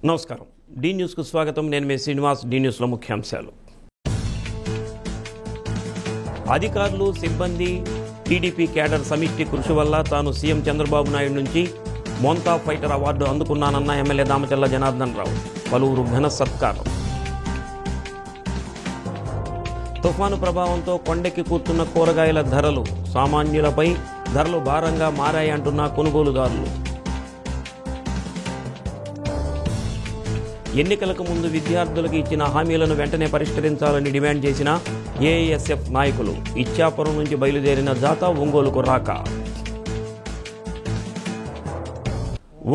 నమస్కారం. డి న్యూస్కు స్వాగతం. నేను మీ శ్రీనివాస్. డి న్యూస్లో ముఖ్యాంశాలు. అధికారులు, సిబ్బంది, టీడీపీ క్యాడర్ సమిష్టి కృషి వల్ల తాను సీఎం చంద్రబాబు నాయుడు నుంచి మోంతా ఫైటర్ అవార్డు అందుకున్నానన్న ఎమ్మెల్యే దామచర్ల జనార్దన్ రావు. పలువురు ఘన సత్కారం. తుఫాను ప్రభావంతో కొండెక్కి కూర్చున్న కూరగాయల ధరలు, సామాన్యులపై ధరలు భారంగా మారాయంటున్న కొనుగోలుదారులు. ఎన్నికలకు ముందు విద్యార్థులకు ఇచ్చిన హామీలను వెంటనే పరిష్కరించాలని డిమాండ్ చేసిన ఏఐఎస్ఎఫ్ నాయకులు. ఇచ్చాపురం నుంచి బయలుదేరిన జాథా ఒంగోలుకు రాక.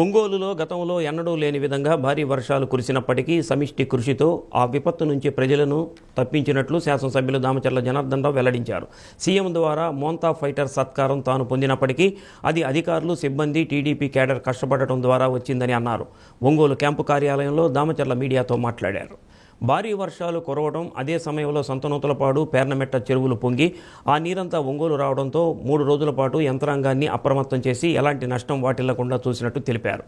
ఒంగోలులో గతంలో ఎన్నడూ లేని విధంగా భారీ వర్షాలు కురిసినప్పటికీ సమిష్టి కృషితో ఆ విపత్తు నుంచి ప్రజలను తప్పించినట్లు శాసనసభ్యులు దామచర్ల జనార్దన్ రావు వెల్లడించారు. సీఎం ద్వారా మోంతా ఫైటర్ సత్కారం తాను పొందినప్పటికీ అది అధికారులు, సిబ్బంది, టీడీపీ క్యాడర్ కష్టపడటం ద్వారా వచ్చిందని అన్నారు. ఒంగోలు క్యాంపు కార్యాలయంలో దామచర్ల మీడియాతో మాట్లాడారు. భారీ వర్షాలు కురవడం, అదే సమయంలో సంతనూతలపాడు, పేర్నమెట్ట చెరువులు పొంగి ఆ నీరంతా ఒంగోలు రావడంతో 3 రోజుల పాటు యంత్రాంగాన్ని అప్రమత్తం చేసి ఎలాంటి నష్టం వాటిల్లకుండా చూసినట్టు తెలిపారు.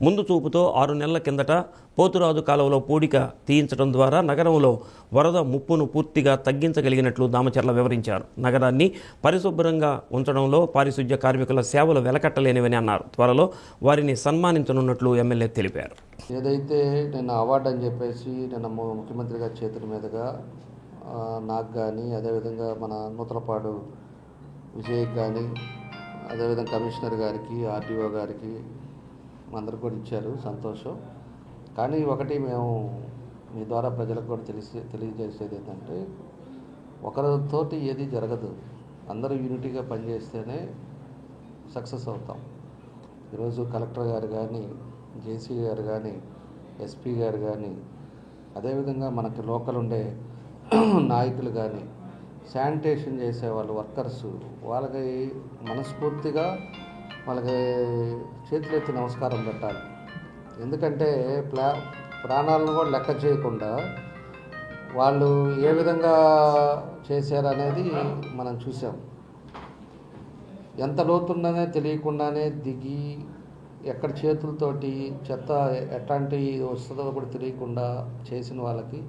ముందు చూపుతో 6 నెలల కిందట పోతురాజు కాలువలో పూడిక తీయించడం ద్వారా నగరంలో వరద ముప్పును పూర్తిగా తగ్గించగలిగినట్లు దామచర్ల వివరించారు. నగరాన్ని పరిశుభ్రంగా ఉంచడంలో పారిశుధ్య కార్మికుల సేవలు వెలకట్టలేనివని అన్నారు. త్వరలో వారిని సన్మానించనున్నట్లు ఎమ్మెల్యే తెలిపారు. ఏదైతే నిన్న అవార్డు అని చెప్పేసి నిన్న ముఖ్యమంత్రి గారి చేతుల మీదుగా నాకు కానీ, అదేవిధంగా మన నూతలపాడు విజయ్కి కానీ, అదేవిధంగా కమిషనర్ గారికి, ఆర్డీఓ గారికి అందరికి కూడా ఇచ్చారు. సంతోషం. కానీ ఒకటి మేము మీ ద్వారా ప్రజలకు కూడా తెలియజేసేది ఏంటంటే, ఒకరితోటి ఏది జరగదు. అందరూ యూనిటీగా పనిచేస్తేనే సక్సెస్ అవుతాం. ఈరోజు కలెక్టర్ గారు కానీ, జేసీ గారు కానీ, ఎస్పీ గారు కానీ, అదేవిధంగా మనకి లోకల్ ఉండే నాయకులు కానీ, శానిటేషన్ చేసేవాళ్ళు, వర్కర్స్, వాళ్ళకి మనస్ఫూర్తిగా వాళ్ళకి చేతులెత్తి నమస్కారం పెట్టాలి. ఎందుకంటే ప్రాణాలను కూడా లెక్క చేయకుండా వాళ్ళు ఏ విధంగా చేశారనేది మనం చూసాం. ఎంత లోతున్నదే తెలియకుండానే దిగి ఎక్కడ చేతులతోటి చెత్త ఎట్లాంటి వస్తుందో కూడా తెలియకుండా చేసిన వాళ్ళకి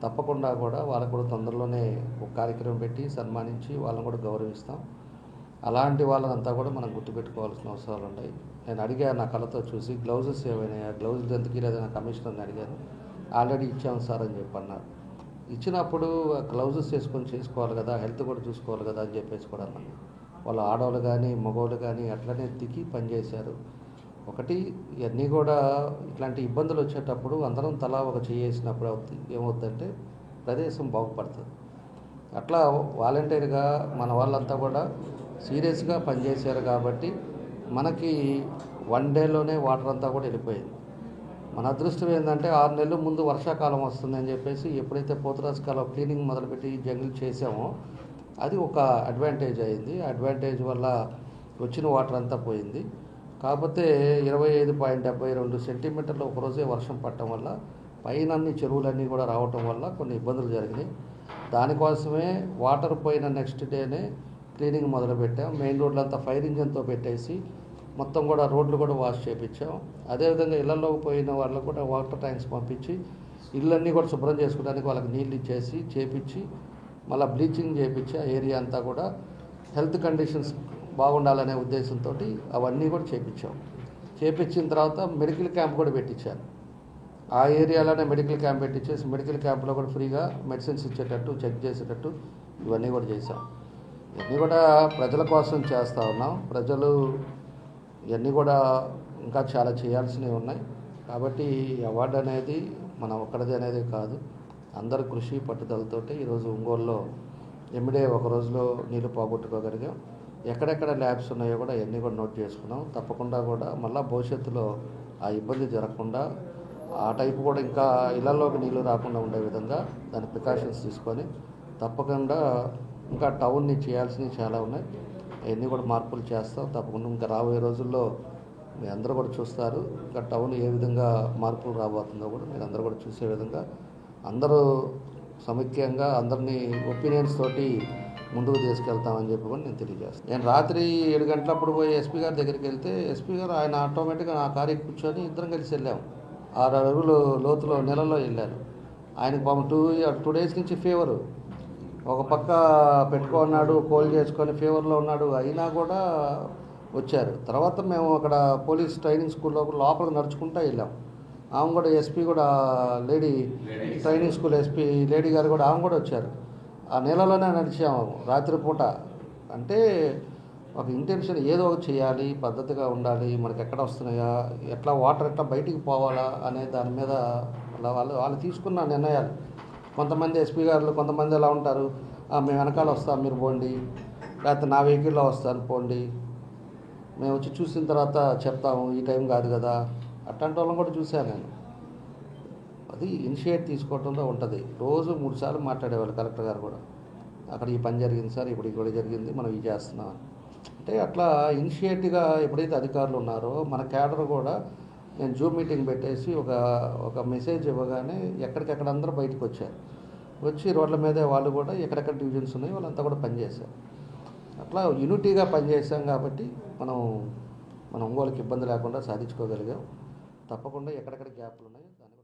తప్పకుండా కూడా వాళ్ళకు కూడా తొందరలోనే ఒక కార్యక్రమం పెట్టి సన్మానించి వాళ్ళని కూడా గౌరవిస్తాం. అలాంటి వాళ్ళనంతా కూడా మనం గుర్తుపెట్టుకోవాల్సిన అవసరాలు ఉన్నాయి. నేను అడిగాను నా కళ్ళతో చూసి, గ్లౌజెస్ ఏమైనా, గ్లౌజులు ఎందుకు లేదని కమిషనర్ని అడిగాను. ఆల్రెడీ ఇచ్చాము సార్ అని చెప్పి అన్నారు. ఇచ్చినప్పుడు గ్లౌజెస్ వేసుకొని చేసుకోవాలి కదా, హెల్త్ కూడా చూసుకోవాలి కదా అని చెప్పేసి కూడా అన్నాను. వాళ్ళు ఆడవాళ్ళు కానీ, మగవాళ్ళు కానీ అట్లనే దిగి పనిచేశారు. ఒకటి ఇవన్నీ కూడా ఇట్లాంటి ఇబ్బందులు వచ్చేటప్పుడు అందరం తలా ఒక చేసినప్పుడు ఏమవుతుందంటే ప్రదేశం బాగుపడుతుంది. అట్లా వాలంటీర్గా మన వాళ్ళంతా కూడా సీరియస్గా పనిచేశారు కాబట్టి మనకి 1 డేలోనే వాటర్ అంతా కూడా వెళ్ళిపోయింది. మన అదృష్టం ఏంటంటే 6 నెలల ముందు వర్షాకాలం వస్తుందని చెప్పేసి ఎప్పుడైతే పోతురాజు కాలం క్లీనింగ్ మొదలుపెట్టి జంగిల్ చేసామో అది ఒక అడ్వాంటేజ్ అయింది. అడ్వాంటేజ్ వల్ల వచ్చిన వాటర్ అంతా పోయింది. కాకపోతే 25.72 సెంటీమీటర్లు ఒకరోజే వర్షం పడటం వల్ల పైన అన్ని చెరువులన్నీ కూడా రావటం వల్ల కొన్ని ఇబ్బందులు జరిగినాయి. దానికోసమే వాటర్ పోయిన నెక్స్ట్ డేనే క్లీనింగ్ మొదలుపెట్టాం. మెయిన్ రోడ్లంతా ఫైర్ ఇంజన్తో పెట్టేసి మొత్తం కూడా రోడ్లు కూడా వాష్ చేయించాం. అదేవిధంగా ఇళ్లలోకి పోయిన వాళ్ళకు కూడా వాటర్ ట్యాంక్స్ పంపించి ఇళ్ళన్నీ కూడా శుభ్రం చేసుకోవడానికి వాళ్ళకి నీళ్ళు ఇచ్చేసి చేపించి మళ్ళీ బ్లీచింగ్ చేయించి ఆ ఏరియా అంతా కూడా హెల్త్ కండిషన్స్ బాగుండాలనే ఉద్దేశంతో అవన్నీ కూడా చేపించిన తర్వాత మెడికల్ క్యాంప్ కూడా పెట్టించాను. ఆ ఏరియాలోనే మెడికల్ క్యాంప్ పెట్టించేసి మెడికల్ క్యాంప్లో కూడా ఫ్రీగా మెడిసిన్స్ ఇచ్చేటట్టు, చెక్ చేసేటట్టు ఇవన్నీ కూడా చేశాం. ఇవన్నీ కూడా ప్రజల కోసం చేస్తూ ఉన్నాం. ప్రజలు ఇవన్నీ కూడా ఇంకా చాలా చేయాల్సినవి ఉన్నాయి. కాబట్టి ఈ అవార్డు అనేది మన ఒక్కడిది అనేది కాదు, అందరి కృషి పట్టుదలతోటి ఈరోజు ఒంగోలులో ఎమ్మిడే ఒక రోజులో నీళ్లు పోగొట్టుకోగలిగాం. ఎక్కడెక్కడ ల్యాబ్స్ ఉన్నాయో కూడా అవన్నీ కూడా నోట్ చేసుకున్నాం. తప్పకుండా కూడా మళ్ళీ భవిష్యత్తులో ఆ ఇబ్బంది జరగకుండా ఆ టైపు కూడా ఇంకా ఇళ్లలోకి నీళ్లు రాకుండా ఉండే విధంగా దాని ప్రికాషన్స్ తీసుకొని తప్పకుండా ఇంకా టౌన్ని చేయాల్సినవి చాలా ఉన్నాయి. అవన్నీ కూడా మార్పులు చేస్తాం. తప్పకుండా ఇంకా రాబోయే రోజుల్లో మీ అందరూ కూడా చూస్తారు. ఇంకా టౌన్ ఏ విధంగా మార్పులు రాబోతుందో కూడా మీరు అందరూ కూడా చూసే విధంగా అందరూ సమైక్యంగా అందరినీ ఒపీనియన్స్ తోటి ముందుకు తీసుకెళ్తామని చెప్పి కూడా నేను తెలియజేస్తాను. నేను రాత్రి 7 గంటలప్పుడు పోయి ఎస్పీ గారి దగ్గరికి వెళ్తే ఎస్పీ గారు ఆయన ఆటోమేటిక్గా నా కారు కూర్చొని ఇద్దరం కలిసి వెళ్ళాము. 6 అడుగులు లోతులో నెలలో వెళ్ళారు. ఆయనకు పాపం 2 డేస్ నుంచి ఫీవరు, ఒక పక్క పెట్టుకున్నాడు, కోల్ చేసుకొని ఫీవర్లో ఉన్నాడు. అయినా కూడా వచ్చారు. తర్వాత మేము అక్కడ పోలీస్ ట్రైనింగ్ స్కూల్లో లోపలికి నడుచుకుంటూ వెళ్ళాం. ఆమె కూడా ఎస్పీ కూడా lady training school SP lady గారు కూడా ఆమె కూడా వచ్చారు. ఆ నెలలోనే నడిచాము రాత్రిపూట. అంటే ఒక ఇంటెన్షన్ ఏదో ఒకటి చేయాలి, పద్ధతిగా ఉండాలి, మనకి ఎక్కడ వస్తున్నాయా, ఎట్లా వాటర్ ఎట్లా బయటికి పోవాలా అనే దాని మీద వాళ్ళు తీసుకున్న నిర్ణయాలు. కొంతమంది ఎస్పీ గారు కొంతమంది ఎలా ఉంటారు, మేము వెనకాల వస్తాం మీరు పోండి, లేకపోతే నా వెహికల్లో వస్తాను పోండి, మేము వచ్చి చూసిన తర్వాత చెప్తాము, ఈ టైం కాదు కదా, అట్లాంటి వాళ్ళని కూడా చూశాను నేను. అది ఇనిషియేట్ తీసుకోవడంలో ఉంటుంది. రోజు 3 సార్లు మాట్లాడేవాళ్ళు కలెక్టర్ గారు కూడా, అక్కడ ఈ పని జరిగింది సార్, ఇప్పుడు ఇక్కడ జరిగింది, మనం ఇది చేస్తున్నాం అంటే. అట్లా ఇనిషియేటివ్గా ఎప్పుడైతే అధికారులు ఉన్నారో మన క్యాడర్ కూడా, నేను జూమ్ మీటింగ్ పెట్టేసి ఒక మెసేజ్ ఇవ్వగానే ఎక్కడికెక్కడ అందరూ బయటకు వచ్చారు. వచ్చి రోడ్ల మీదే వాళ్ళు కూడా ఎక్కడెక్కడ డివిజన్స్ ఉన్నాయో వాళ్ళంతా కూడా పనిచేశారు. అట్లా యూనిటీగా పనిచేసాం కాబట్టి మనం ఒంగోలుకి ఇబ్బంది లేకుండా సాధించుకోగలిగాం. తప్పకుండా ఎక్కడెక్కడ గ్యాప్లు ఉన్నాయో దాన్ని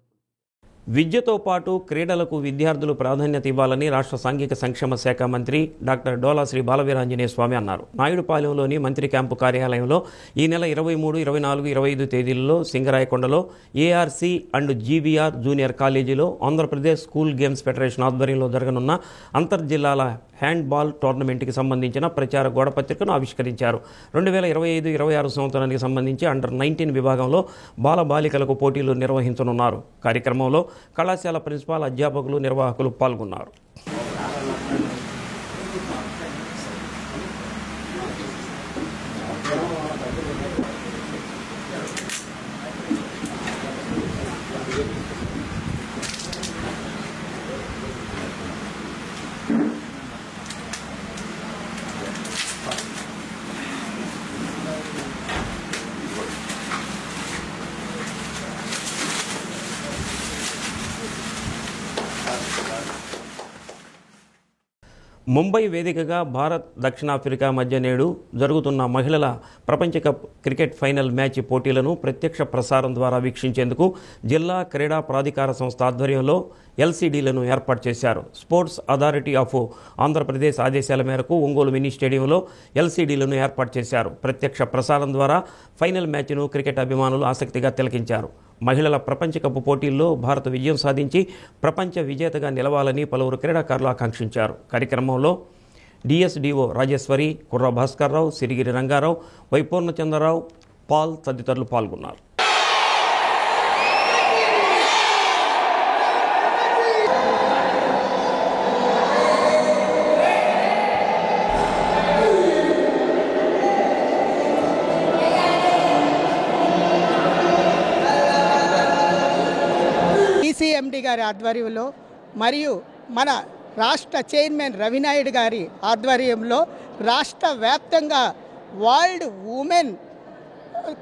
విద్యతో పాటు క్రీడలకు విద్యార్థులు ప్రాధాన్యత ఇవ్వాలని రాష్ట్ర సాంఘిక సంక్షేమ శాఖ మంత్రి డాక్టర్ డోలా శ్రీ బాలవీరాంజనేయ స్వామి అన్నారు. నాయుడుపాలెంలోని మంత్రి క్యాంపు కార్యాలయంలో ఈ నెల 23, 24, 25 తేదీలలో సింగరాయకొండలో ఏఆర్సీ అండ్ జీబీఆర్ జూనియర్ కాలేజీలో ఆంధ్రప్రదేశ్ స్కూల్ గేమ్స్ ఫెడరేషన్ ఆధ్వర్యంలో జరగనున్న అంతర్జిల్లాల హ్యాండ్బాల్ టోర్నమెంట్కి సంబంధించిన ప్రచార గోడపత్రికను ఆవిష్కరించారు. 2025-26 సంవత్సరానికి సంబంధించి అండర్-19 విభాగంలో బాలబాలికలకు పోటీలు నిర్వహించనున్నారు. కార్యక్రమంలో కళాశాల ప్రిన్సిపాల్, అధ్యాపకులు, నిర్వాహకులు పాల్గొన్నారు. ముంబై వేదికగా భారత్, దక్షిణాఫ్రికా మధ్య నేడు జరుగుతున్న మహిళల ప్రపంచ కప్ క్రికెట్ ఫైనల్ మ్యాచ్ పోటీలను ప్రత్యక్ష ప్రసారం ద్వారా వీక్షించేందుకు జిల్లా క్రీడా ప్రాధికార సంస్థ ఆధ్వర్యంలో ఎల్సీడీలను ఏర్పాటు చేశారు. స్పోర్ట్స్ అథారిటీ ఆఫ్ ఆంధ్రప్రదేశ్ ఆదేశాల మేరకు ఒంగోలు మినీ స్టేడియంలో ఎల్సీడీలను ఏర్పాటు చేశారు. ప్రత్యక్ష ప్రసారం ద్వారా ఫైనల్ మ్యాచ్ను క్రికెట్ అభిమానులు ఆసక్తిగా తిలకించారు. మహిళల ప్రపంచ కప్ పోటీల్లో భారత్ విజయం సాధించి ప్రపంచ విజేతగా నిలవాలని పలువురు క్రీడాకారులు ఆకాంక్షించారు. కార్యక్రమంలో డిఎస్డిఓ రాజేశ్వరి, కుర్ర భాస్కర్రావు, సిరిగిరి రంగారావు, వైపూర్ణచంద్రరావు, పాల్ తదితరులు పాల్గొన్నారు. ఎండి గారి ఆధ్వర్యంలో మరియు మన రాష్ట్ర చైర్మన్ రవినాయుడు గారి ఆధ్వర్యంలో రాష్ట్ర వ్యాప్తంగా వరల్డ్ ఉమెన్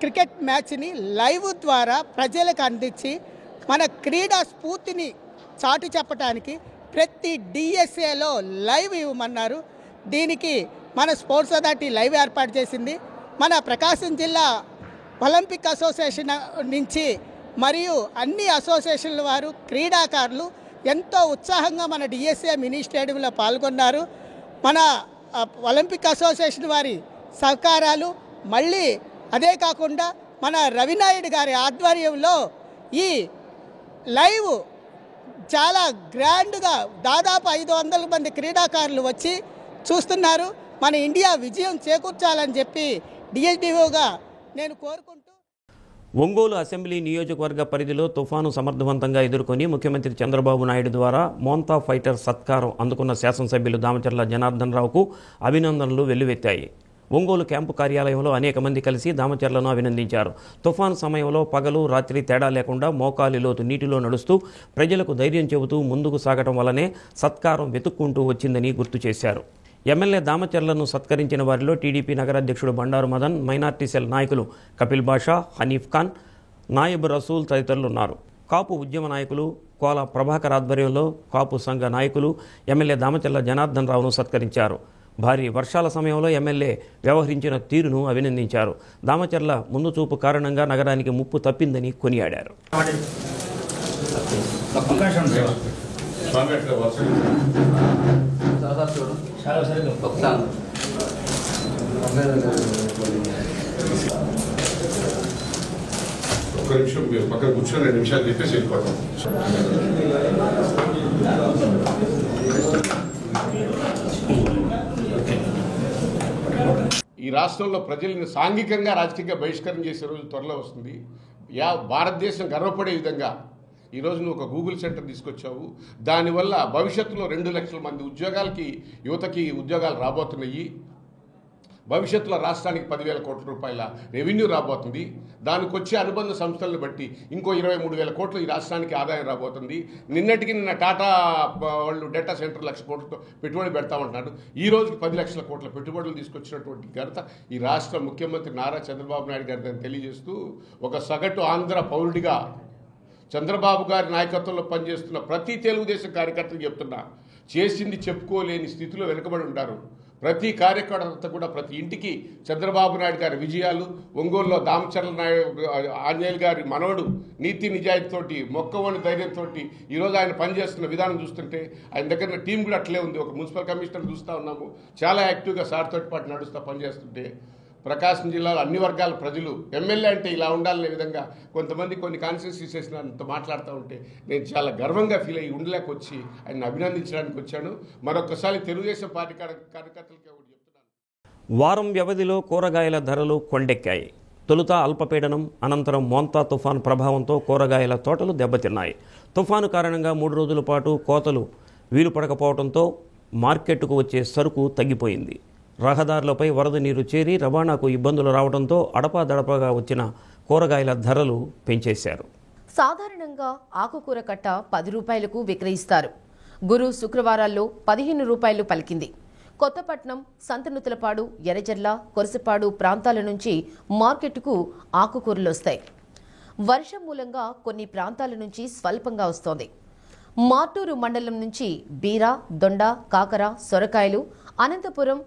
క్రికెట్ మ్యాచ్ని లైవ్ ద్వారా ప్రజలకు అందించి మన క్రీడా స్ఫూర్తిని చాటి చెప్పడానికి ప్రతి డిఎస్ఏలో లైవ్ ఇవ్వమన్నారు. దీనికి మన స్పోర్ట్స్ అథారిటీ లైవ్ ఏర్పాటు చేసింది. మన ప్రకాశం జిల్లా ఒలింపిక్ అసోసియేషన్ నుంచి మరియు అన్ని అసోసియేషన్ల వారు, క్రీడాకారులు ఎంతో ఉత్సాహంగా మన డిఎస్ఏ మినీ స్టేడియంలో పాల్గొన్నారు. మన ఒలింపిక్ అసోసియేషన్ వారి సహకారాలు, మళ్ళీ అదే కాకుండా మన రవినాయుడు గారి ఆధ్వర్యంలో ఈ లైవ్ చాలా గ్రాండ్గా దాదాపు 500 మంది క్రీడాకారులు వచ్చి చూస్తున్నారు. మన ఇండియా విజయం చేకూర్చాలని చెప్పి డిఎస్డిఓగా నేను కోరుకుంటూ, ఒంగోలు అసెంబ్లీ నియోజకవర్గ పరిధిలో తుఫాను సమర్థవంతంగా ఎదుర్కొని ముఖ్యమంత్రి చంద్రబాబు నాయుడు ద్వారా మోంతా ఫైటర్ సత్కారం అందుకున్న శాసనసభ్యులు దామచర్ల జనార్దన్ రావుకు అభినందనలు వెల్లువెత్తాయి. ఒంగోలు క్యాంపు కార్యాలయంలో అనేక మంది కలిసి దామచర్లను అభినందించారు. తుఫాను సమయంలో పగలు రాత్రి తేడా లేకుండా మోకాలి లోతు నీటిలో నడుస్తూ ప్రజలకు ధైర్యం చెబుతూ ముందుకు సాగటం వల్లనే సత్కారం వెతుక్కుంటూ వచ్చిందని గుర్తు చేశారు. ఎమ్మెల్యే దామచర్లను సత్కరించిన వారిలో టీడీపీ నగరాధ్యక్షుడు బండారు మదన్, మైనార్టీ సెల్ నాయకులు కపిల్ బాషా, హనీఫ్ ఖాన్, నాయబ్ రసూల్ తదితరులు ఉన్నారు. కాపు ఉద్యమ నాయకులు కోల ప్రభాకర్ ఆధ్వర్యంలో కాపు సంఘ నాయకులు ఎమ్మెల్యే దామచర్ల జనార్దన్ రావును సత్కరించారు. భారీ వర్షాల సమయంలో ఎమ్మెల్యే వ్యవహరించిన తీరును అభినందించారు. దామచర్ల ముందు చూపు కారణంగా నగరానికి ముప్పు తప్పిందని కొనియాడారు. ఒక్క నిమిషం మీరు పక్కన కూర్చొని 2 నిమిషాలు చెప్పేసి వెళ్ళిపోతాం. ఈ రాష్ట్రంలో ప్రజల్ని సాంఘికంగా రాజకీయంగా బహిష్కరణ చేసే రోజు త్వరలో వస్తుంది. భారతదేశం గర్వపడే విధంగా ఈరోజు నువ్వు ఒక గూగుల్ సెంటర్ తీసుకొచ్చావు. దానివల్ల భవిష్యత్తులో 2 లక్షల మంది యువతకి ఉద్యోగాలు రాబోతున్నాయి. భవిష్యత్తులో రాష్ట్రానికి 10,000 కోట్ల రూపాయల రెవెన్యూ రాబోతుంది. దానికి వచ్చే అనుబంధ సంస్థలను బట్టి ఇంకో 23,000 కోట్లు ఈ రాష్ట్రానికి ఆదాయం రాబోతుంది. నిన్న టాటా వాళ్ళు డేటా సెంటర్ 1,00,000 కోట్లతో పెట్టుబడి పెడతామంటున్నాడు. ఈ రోజుకి 10 లక్షల కోట్ల పెట్టుబడులు తీసుకొచ్చినటువంటి ఘనత ఈ రాష్ట్ర ముఖ్యమంత్రి నారా చంద్రబాబు నాయుడు గారిని తెలియజేస్తూ, ఒక సగటు ఆంధ్ర పౌరుడిగా చంద్రబాబు గారి నాయకత్వంలో పనిచేస్తున్న ప్రతి తెలుగుదేశం కార్యకర్తలు చెప్తున్నా, చేసింది చెప్పుకోలేని స్థితిలో వెనుకబడి ఉంటారు. ప్రతి కార్యకర్త కూడా ప్రతి ఇంటికి చంద్రబాబు నాయుడు గారి విజయాలు, ఒంగోలులో దామచర్ల ఆంజనేయులు గారి మనవడు నీతి నిజాయితీతోటి, మొక్కవోని ధైర్యంతో ఈరోజు ఆయన పనిచేస్తున్న విధానం చూస్తుంటే ఆయన దగ్గర టీం కూడా అట్లే ఉంది. ఒక మున్సిపల్ కమిషనర్ చూస్తూ ఉన్నాము, చాలా యాక్టివ్గా సార్తో పాటు నడుస్తూ పనిచేస్తుంటే, ప్రకాశం జిల్లాలో అన్ని వర్గాల ప్రజలు ఎమ్మెల్యే అంటే ఇలా ఉండాలనే విధంగా కొంతమంది కొన్ని కాన్స్టిట్యూన్సీస్ చేసినంత మాట్లాడుతూ ఉంటే నేను చాలా గర్వంగా ఫీల్ అయ్యి ఉండలేకొచ్చి ఆయన అభినందించడానికి వచ్చాను. మరొకసారి తెలుగుదేశం పార్టీ కార్యకర్తలకి ఒకటి చెప్తున్నాను. వారం వ్యవధిలో కూరగాయల ధరలు కొండెక్కాయి. తొలుత అల్పపీడనం, అనంతరం మోంతా తుఫాను ప్రభావంతో కూరగాయల తోటలు దెబ్బతిన్నాయి. తుఫాను కారణంగా 3 రోజుల పాటు కోతలు వీలు పడకపోవడంతో మార్కెట్కు వచ్చే సరుకు తగ్గిపోయింది. రహదారులపై వరద నీరు చేరి రవాణాకు ఇబ్బందులు రావడంతో అడపాదడపగా వచ్చిన కూరగాయల ధరలు పెంచేశారు. సాధారణంగా ఆకుకూర కట్ట 10 రూపాయలకు విక్రయిస్తారు. గురు శుక్రవారాల్లో 15 రూపాయలు పలికింది. కొత్తపట్నం, సంతనూతలపాడు, ఎర్రజర్ల, కొరసపాడు ప్రాంతాల నుంచి మార్కెట్కు ఆకుకూరలు వస్తాయి. వర్షం మూలంగా కొన్ని ప్రాంతాల నుంచి స్వల్పంగా వస్తోంది. మార్టూరు మండలం నుంచి బీర, దొండ, కాకర, సొరకాయలు, అనంతపురం,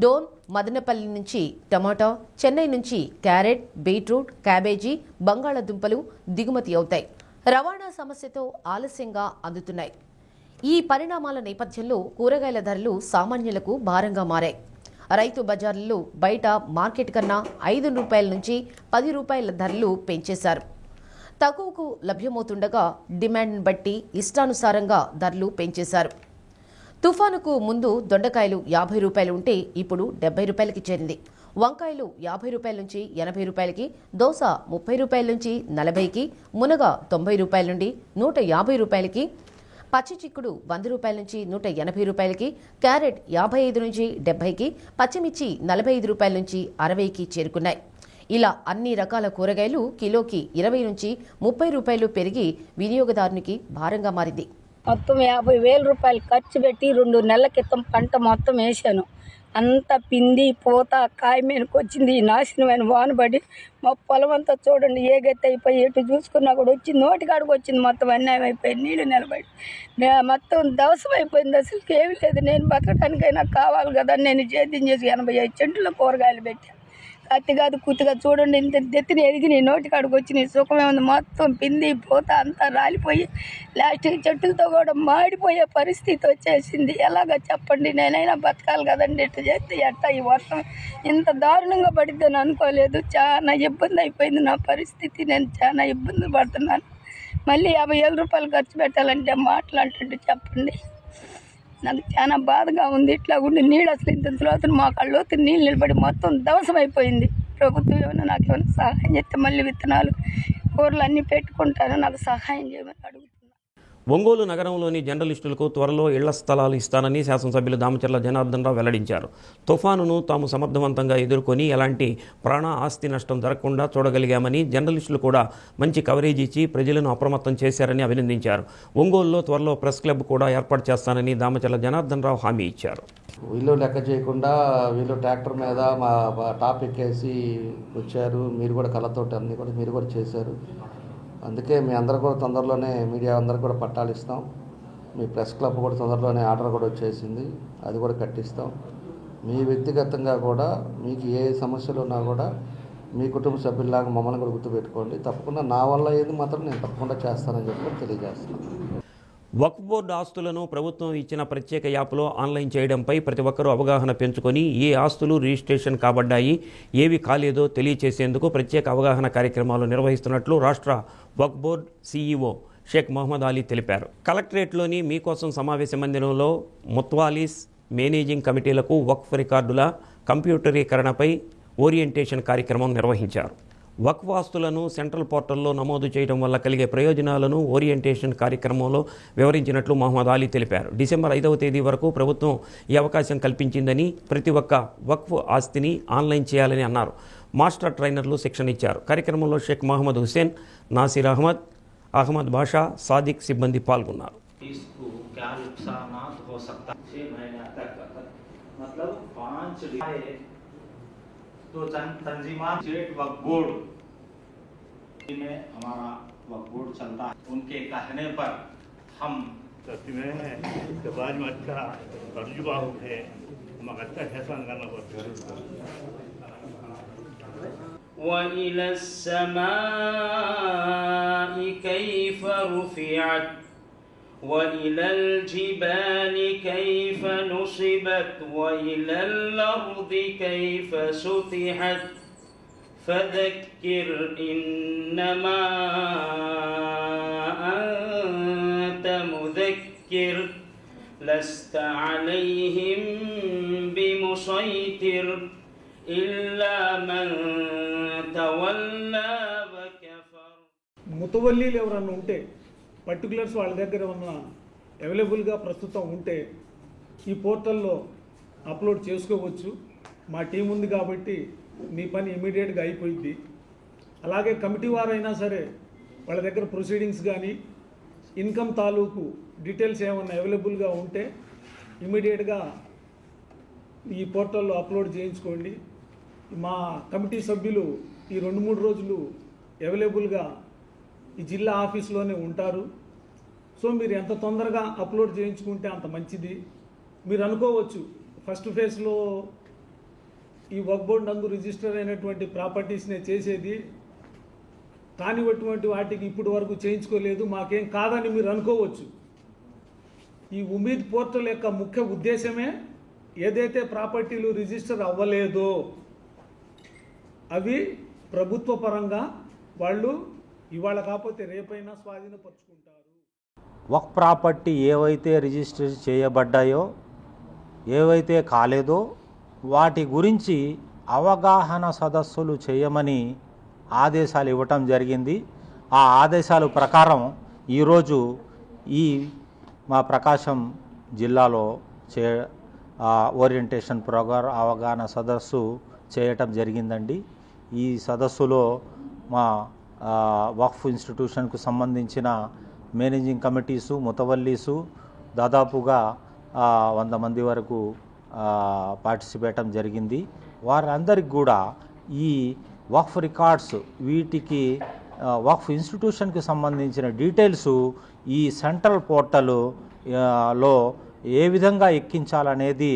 డోన్, మదనపల్లి నుంచి టమాటా, చెన్నై నుంచి క్యారెట్, బీట్రూట్, క్యాబేజీ, బంగాళాదుంపలు దిగుమతి అవుతాయి. రవాణా సమస్యతో ఆలస్యంగా అందుతున్నాయి. ఈ పరిణామాల నేపథ్యంలో కూరగాయల ధరలు సామాన్యులకు భారంగా మారాయి. రైతు బజార్లలో బయట మార్కెట్ కన్నా 5 రూపాయల నుంచి 10 రూపాయల ధరలు పెంచేశారు. తక్కువకు లభ్యమవుతుండగా డిమాండ్ను బట్టి ఇష్టానుసారంగా ధరలు పెంచేశారు. తుఫానుకు ముందు దొండకాయలు 50 రూపాయలు ఉంటే ఇప్పుడు 70 రూపాయలకి చేరింది. వంకాయలు 50 రూపాయల నుంచి 80 రూపాయలకి, దోస 30 రూపాయల నుంచి 40కి, మునగ 90 రూపాయల నుండి 150 రూపాయలకి, పచ్చి చిక్కుడు 100 రూపాయల నుంచి 180 రూపాయలకి, క్యారెట్ 55 నుంచి 70కి, పచ్చిమిర్చి 45 రూపాయల నుంచి 60కి చేరుకున్నాయి. ఇలా అన్ని రకాల కూరగాయలు కిలోకి 20 నుంచి 30 రూపాయలు పెరిగి వినియోగదారునికి భారంగా మారింది. మొత్తం 50,000 రూపాయలు ఖర్చు పెట్టి 2 నెలల క్రితం పంట మొత్తం వేసాను. అంత పిండి పూత కాయ మీదకి వచ్చింది. నాశనమైన వానబడి మా పొలం అంతా చూడండి ఏ గట్టి అయిపోయి ఎటు చూసుకున్నా కూడా వచ్చి నోటికాడికి వచ్చింది. మొత్తం అన్యాయం అయిపోయి నీళ్ళు నిలబడి మొత్తం దవసం అయిపోయింది. అసలు ఏమి లేదు. నేను బతకడానికైనా కావాలి కదా. నేను చేద్దాం చేసి 85 చెంటులో కూరగాయలు పెట్టాను. అతి కాదు కుత్తిగా చూడండి ఇంత ఎత్తున ఎదిగి నీ నోటికాడికి వచ్చి నీ సుఖమే ఉంది. మొత్తం పిండి పూత అంతా రాలిపోయి లాస్ట్కి చెట్టులతో కూడా మాడిపోయే పరిస్థితి వచ్చేసింది. ఎలాగ చెప్పండి, నేనైనా బతకాలి కదండి. ఇట్లా చేస్తే ఎట్టా ఈ వర్షం ఇంత దారుణంగా పడిద్దని అనుకోలేదు. చాలా ఇబ్బంది అయిపోయింది నా పరిస్థితి. నేను చాలా ఇబ్బందులు పడుతున్నాను. మళ్ళీ 50,000 రూపాయలు ఖర్చు పెట్టాలంటే మాట్లాడుతుంటే చెప్పండి. నాకు చాలా బాధగా ఉంది. ఇట్లా ఉండి నీళ్ళు అసలు ఇంత లోతున మా కళ్ళలోతు నీళ్ళు నిలబడి మొత్తం దవసం అయిపోయింది. ప్రభుత్వం ఏమైనా నాకు ఏమైనా సహాయం చేస్తే మళ్ళీ విత్తనాలు కూరలు అన్నీ పెట్టుకుంటాను. నాకు సహాయం చేయమని అడుగుతున్నాను. ఒంగోలు నగరంలోని జర్నలిస్టులకు త్వరలో ఇళ్ల స్థలాలు ఇస్తానని శాసనసభ్యులు దామచర్ల జనార్దన్ రావు వెల్లడించారు. తుఫానును తాము సమర్థవంతంగా ఎదుర్కొని ఎలాంటి ప్రాణ ఆస్తి నష్టం జరగకుండా చూడగలిగామని, జర్నలిస్టులు కూడా మంచి కవరేజ్ ఇచ్చి ప్రజలను అప్రమత్తం చేశారని అభినందించారు. ఒంగోలులో త్వరలో ప్రెస్ క్లబ్ కూడా ఏర్పాటు చేస్తానని దామచర్ల జనార్దన్ రావు హామీ ఇచ్చారు. వీళ్ళు లెక్క చేయకుండా వీళ్ళు ట్రాక్టర్ మీద మా టాప్ ఎక్కేసి వచ్చారు. మీరు కూడా కళ్ళతోటి అన్నీ కూడా మీరు కూడా చేశారు. అందుకే మీ అందరూ కూడా తొందరలోనే మీడియా అందరికి కూడా పట్టాలు ఇస్తాం. మీ ప్రెస్ క్లబ్ కూడా తొందరలోనే ఆర్డర్ కూడా వచ్చేసింది, అది కూడా కట్టిస్తాం. మీ వ్యక్తిగతంగా కూడా మీకు ఏ సమస్యలు ఉన్నా కూడా మీ కుటుంబ సభ్యుల్లాగా మమ్మల్ని కూడా గుర్తుపెట్టుకోండి. తప్పకుండా నా వల్ల ఏది మాత్రం నేను తప్పకుండా చేస్తానని చెప్పి తెలియజేస్తున్నాను. వక్ఫ్ బోర్డు ఆస్తులను ప్రభుత్వం ఇచ్చిన ప్రత్యేక యాప్లో ఆన్లైన్ చేయడంపై ప్రతి ఒక్కరూ అవగాహన పెంచుకొని ఏ ఆస్తులు రిజిస్ట్రేషన్ కాబడ్డాయి, ఏవి కాలేదో తెలియచేసేందుకు ప్రత్యేక అవగాహన కార్యక్రమాలు నిర్వహిస్తున్నట్లు రాష్ట్ర వక్ఫ్ బోర్డు సీఈఓ షేక్ మహమ్మద్ అలీ తెలిపారు. కలెక్టరేట్లోని మీకోసం సమావేశ మందిరంలో ముత్వాలీస్ మేనేజింగ్ కమిటీలకు వక్ఫ్ రికార్డుల కంప్యూటరీకరణపై ఓరియంటేషన్ కార్యక్రమం నిర్వహించారు. వక్ఫ్ ఆస్తులను సెంట్రల్ పోర్టల్లో నమోదు చేయడం వల్ల కలిగే ప్రయోజనాలను ఓరియంటేషన్ కార్యక్రమంలో వివరించినట్లు మహమ్మద్ అలీ తెలిపారు. డిసెంబర్ 5వ తేదీ వరకు ప్రభుత్వం ఈ అవకాశం కల్పించిందని, ప్రతి ఒక్క వక్ఫ్ ఆస్తిని ఆన్లైన్ చేయాలని అన్నారు. మాస్టర్ ట్రైనర్లు శిక్షణ ఇచ్చారు. కార్యక్రమంలో షేక్ మహమ్మద్ హుస్సేన్, నాసిర్ అహ్మద్ బాషా, సాదిక్ సిబ్బంది పాల్గొన్నారు. तो तंजीमात स्टेट वक्फ बोर्ड में हमारा वक्फ बोर्ड चलता है, उनके कहने पर हम अच्छा तर्जुबा है, हम अच्छा फैसला करना पड़ता है. وإلى السماء كيف رفعت وإلى الجبال كيف نصبت وإلى الأرض كيف سطحت فذكر إنما أنت مذكر لست عليهم بمسيطر إلا من تولى وكفر. ముతవల్లీలు ఎవరన్నా ఉంటే పర్టికులర్స్ వాళ్ళ దగ్గర ఉన్న అవైలబుల్గా ప్రస్తుతం ఉంటే ఈ పోర్టల్లో అప్లోడ్ చేసుకోవచ్చు. మా టీం ఉంది కాబట్టి మీ పని ఇమీడియట్గా అయిపోయింది. అలాగే కమిటీ వారైనా సరే వాళ్ళ దగ్గర ప్రొసీడింగ్స్ కానీ ఇన్కమ్ తాలూకు డీటెయిల్స్ ఏమన్నా అవైలబుల్గా ఉంటే ఇమీడియట్గా ఈ పోర్టల్లో అప్లోడ్ చేయించుకోండి. మా కమిటీ సభ్యులు ఈ 2-3 రోజులు అవైలబుల్గా ఈ జిల్లా ఆఫీస్లోనే ఉంటారు. సో మీరు ఎంత తొందరగా అప్లోడ్ చేయించుకుంటే అంత మంచిది. మీరు అనుకోవచ్చు ఫస్ట్ ఫేజ్లో ఈ వక్ఫ్ బోర్డు నందు రిజిస్టర్ అయినటువంటి ప్రాపర్టీస్నే చేసేది, కానివటువంటి వాటికి ఇప్పటి వరకు చేయించుకోలేదు, మాకేం కాదని మీరు అనుకోవచ్చు. ఈ ఉమీద్ పోర్టల్ యొక్క ముఖ్య ఉద్దేశమే ఏదైతే ప్రాపర్టీలు రిజిస్టర్ అవ్వలేదో అవి ప్రభుత్వ పరంగా వాళ్ళు ఇవాళ కాకపోతే రేపైనా స్వాధీనపరుచుకుంటారు. వక్ఫ్ ప్రాపర్టీ ఏవైతే రిజిస్టర్ చేయబడ్డాయో, ఏవైతే కాలేదో వాటి గురించి అవగాహన సదస్సులు చేయమని ఆదేశాలు ఇవ్వటం జరిగింది. ఆ ఆదేశాల ప్రకారం ఈరోజు ఈ మా ప్రకాశం జిల్లాలో ఓరియంటేషన్ ప్రోగ్రాం అవగాహన సదస్సు చేయటం జరిగిందండి. ఈ సదస్సులో మా వక్ఫ్ ఇన్స్టిట్యూషన్కు సంబంధించిన మేనేజింగ్ కమిటీసు, ముతవల్లీసు దాదాపుగా 100 మంది వరకు పార్టిసిపేట్ జరిగింది. వారందరికి కూడా ఈ వక్ఫ్ రికార్డ్స్, వీటికి వక్ఫ్ ఇన్స్టిట్యూషన్కి సంబంధించిన డీటెయిల్స్ ఈ సెంట్రల్ పోర్టల్లో ఏ విధంగా ఎక్కించాలనేది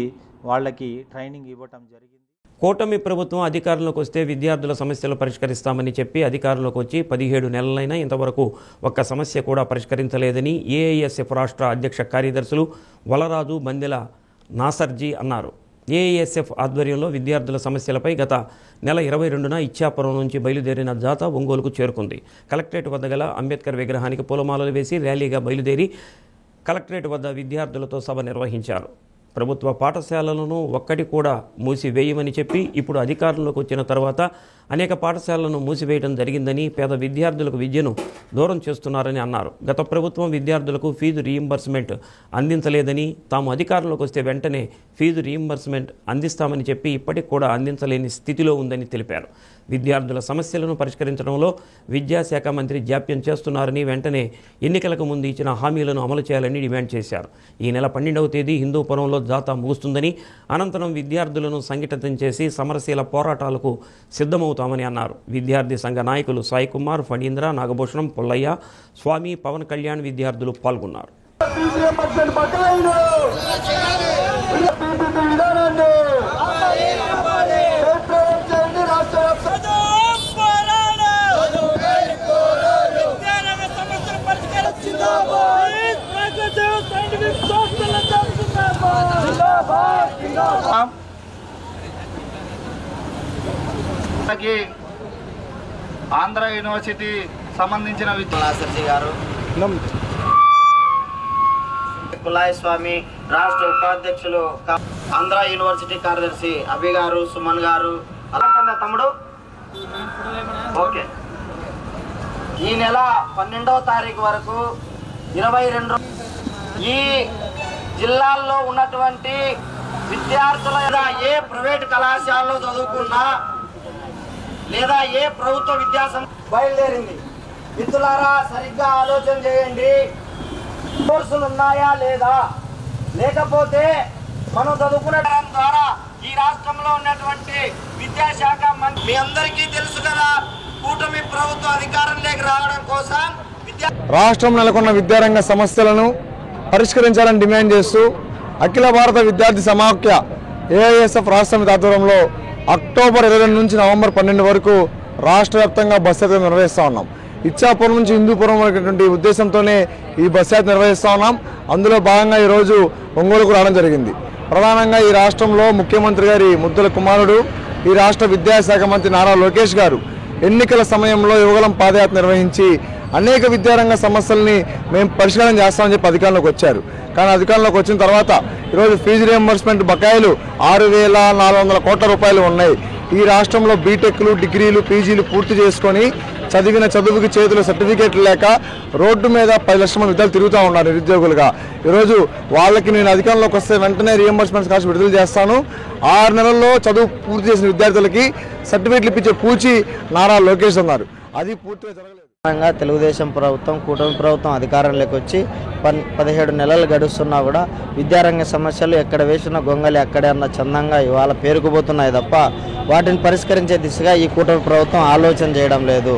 వాళ్ళకి ట్రైనింగ్ ఇవ్వటం జరిగింది. కూటమి ప్రభుత్వం అధికారంలోకి వస్తే విద్యార్థుల సమస్యలు పరిష్కరిస్తామని చెప్పి అధికారంలోకి వచ్చి 17 నెలలైనా ఇంతవరకు ఒక్క సమస్య కూడా పరిష్కరించలేదని ఏఐఎస్ఎఫ్ రాష్ట్ర అధ్యక్ష కార్యదర్శులు వలరాజు, బందెల నాసర్జీ అన్నారు. ఏఐఎస్ఎఫ్ ఆధ్వర్యంలో విద్యార్థుల సమస్యలపై గత నెల 22న ఇచ్చాపురం నుంచి బయలుదేరిన జాథా ఒంగోలుకు చేరుకుంది. కలెక్టరేట్ వద్ద గల అంబేద్కర్ విగ్రహానికి పూలమాలలు వేసి ర్యాలీగా బయలుదేరి కలెక్టరేట్ వద్ద విద్యార్థులతో సభ నిర్వహించారు. ప్రభుత్వ పాఠశాలలను ఒక్కటి కూడా మూసివేయమని చెప్పి ఇప్పుడు అధికారంలోకి వచ్చిన తర్వాత అనేక పాఠశాలలను మూసివేయడం జరిగిందని, పేద విద్యార్థులకు విద్యను దూరం చేస్తున్నారని అన్నారు. గత ప్రభుత్వం విద్యార్థులకు ఫీజు రీయింబర్స్మెంట్ అందించలేదని, తాము అధికారంలోకి వస్తే వెంటనే ఫీజు రీయింబర్స్మెంట్ అందిస్తామని చెప్పి ఇప్పటికి కూడా అందించలేని స్థితిలో ఉందని తెలిపారు. విద్యార్థుల సమస్యలను పరిష్కరించడంలో విద్యాశాఖ మంత్రి జాప్యం చేస్తున్నారని, వెంటనే ఎన్నికలకు ముందు ఇచ్చిన హామీలను అమలు చేయాలని డిమాండ్ చేశారు. ఈ నెల 12వ తేదీ హిందూపురంలో జాథా ముగుస్తుందని, అనంతరం విద్యార్థులను సంఘటితం చేసి సమరశీల పోరాటాలకు సిద్ధమవుతామని అన్నారు. విద్యార్థి సంఘ నాయకులు సాయి కుమార్, ఫణీంద్ర, నాగభూషణం, పుల్లయ్య, స్వామి, పవన్ కళ్యాణ్ విద్యార్థులు పాల్గొన్నారు. ఆంధ్ర యూనివర్సిటీ సంబంధించిన విద్యార్థి గారు కులాయి స్వామి, రాష్ట్ర ఉపాధ్యక్షులు ఆంధ్ర యూనివర్సిటీ కార్యదర్శి అభి గారు, సుమన్ గారు. అలా తమ్ముడు ఓకే. ఈ నెల 12వ తారీఖు వరకు 22 ఈ జిల్లాల్లో ఉన్నటువంటి విద్యార్థుల లేదా ఏ ప్రైవేట్ కళాశాలలో చదువుకున్నా లేదా ఏ ప్రభుత్వ విద్యాసంస్థ బయలుదేరింది. మిత్రులారా, సరిగ్గా ఆలోచన చేయండి. కోర్సులు ఉన్నాయా లేదా, లేకపోతే మనం చదువుకునే ద్వారా ఈ రాష్ట్రంలో ఉన్నటువంటి విద్యాశాఖ మంత్రి మీ అందరికీ తెలుసు కదా, కూటమి ప్రభుత్వ అధికారంలోకి రావడం కోసం రాష్ట్రం నెలకొన్న విద్యారంగ సమస్యలను పరిష్కరించాలని డిమాండ్ చేస్తూ అఖిల భారత విద్యార్థి సమాఖ్య ఏఐఎస్ఎఫ్ రాష్ట్ర సమితి ఆధ్వర్యంలో అక్టోబర్ 22 నుంచి నవంబర్ 12 వరకు రాష్ట్ర వ్యాప్తంగా బస్ యాత్ర నిర్వహిస్తూ ఉన్నాం. ఇచ్చాపురం నుంచి హిందూపురం అనేటువంటి ఉద్దేశంతోనే ఈ బస్ యాత్ర నిర్వహిస్తూ ఉన్నాం. అందులో భాగంగా ఈరోజు ఒంగోలుకు రావడం జరిగింది. ప్రధానంగా ఈ రాష్ట్రంలో ముఖ్యమంత్రి గారి ముద్దుల కుమారుడు, ఈ రాష్ట్ర విద్యాశాఖ మంత్రి నారా లోకేష్ గారు ఎన్నికల సమయంలో యువగలం పాదయాత్ర నిర్వహించి అనేక విద్యారంగ సమస్యల్ని మేము పరిష్కారం చేస్తామని చెప్పి అధికారంలోకి వచ్చారు. కానీ అధికారంలోకి వచ్చిన తర్వాత ఈరోజు ఫీజు రియంబర్స్మెంట్ బకాయిలు 6,400 కోట్ల రూపాయలు ఉన్నాయి. ఈ రాష్ట్రంలో బీటెక్లు, డిగ్రీలు, పీజీలు పూర్తి చేసుకొని చదివిన చదువుకి చేతులు సర్టిఫికేట్లు లేక రోడ్డు మీద 10 లక్షల మంది విద్యార్థులు తిరుగుతూ ఉన్నారు నిరుద్యోగులుగా. ఈరోజు వాళ్ళకి నేను అధికారంలోకి వస్తే వెంటనే రియంబర్స్మెంట్ కాస్ట్ విడుదల చేస్తాను. 6 నెలల్లో చదువు పూర్తి చేసిన విద్యార్థులకి సర్టిఫికేట్లు ఇప్పించే పూచి నారా లోకేష్ ఉన్నారు. అది పూర్తిగా జరగలేదు. తెలుగుదేశం ప్రభుత్వం, కూటమి ప్రభుత్వం అధికారంలోకి వచ్చి 17 నెలలు గడుస్తున్నా కూడా విద్యారంగ సమస్యలు ఎక్కడ వేసిన గొంగలి అక్కడే అన్న చందంగా ఇవాళ పేరుకుపోతున్నాయి తప్ప వాటిని పరిష్కరించే దిశగా ఈ కూటమి ప్రభుత్వం ఆలోచన చేయడం లేదు.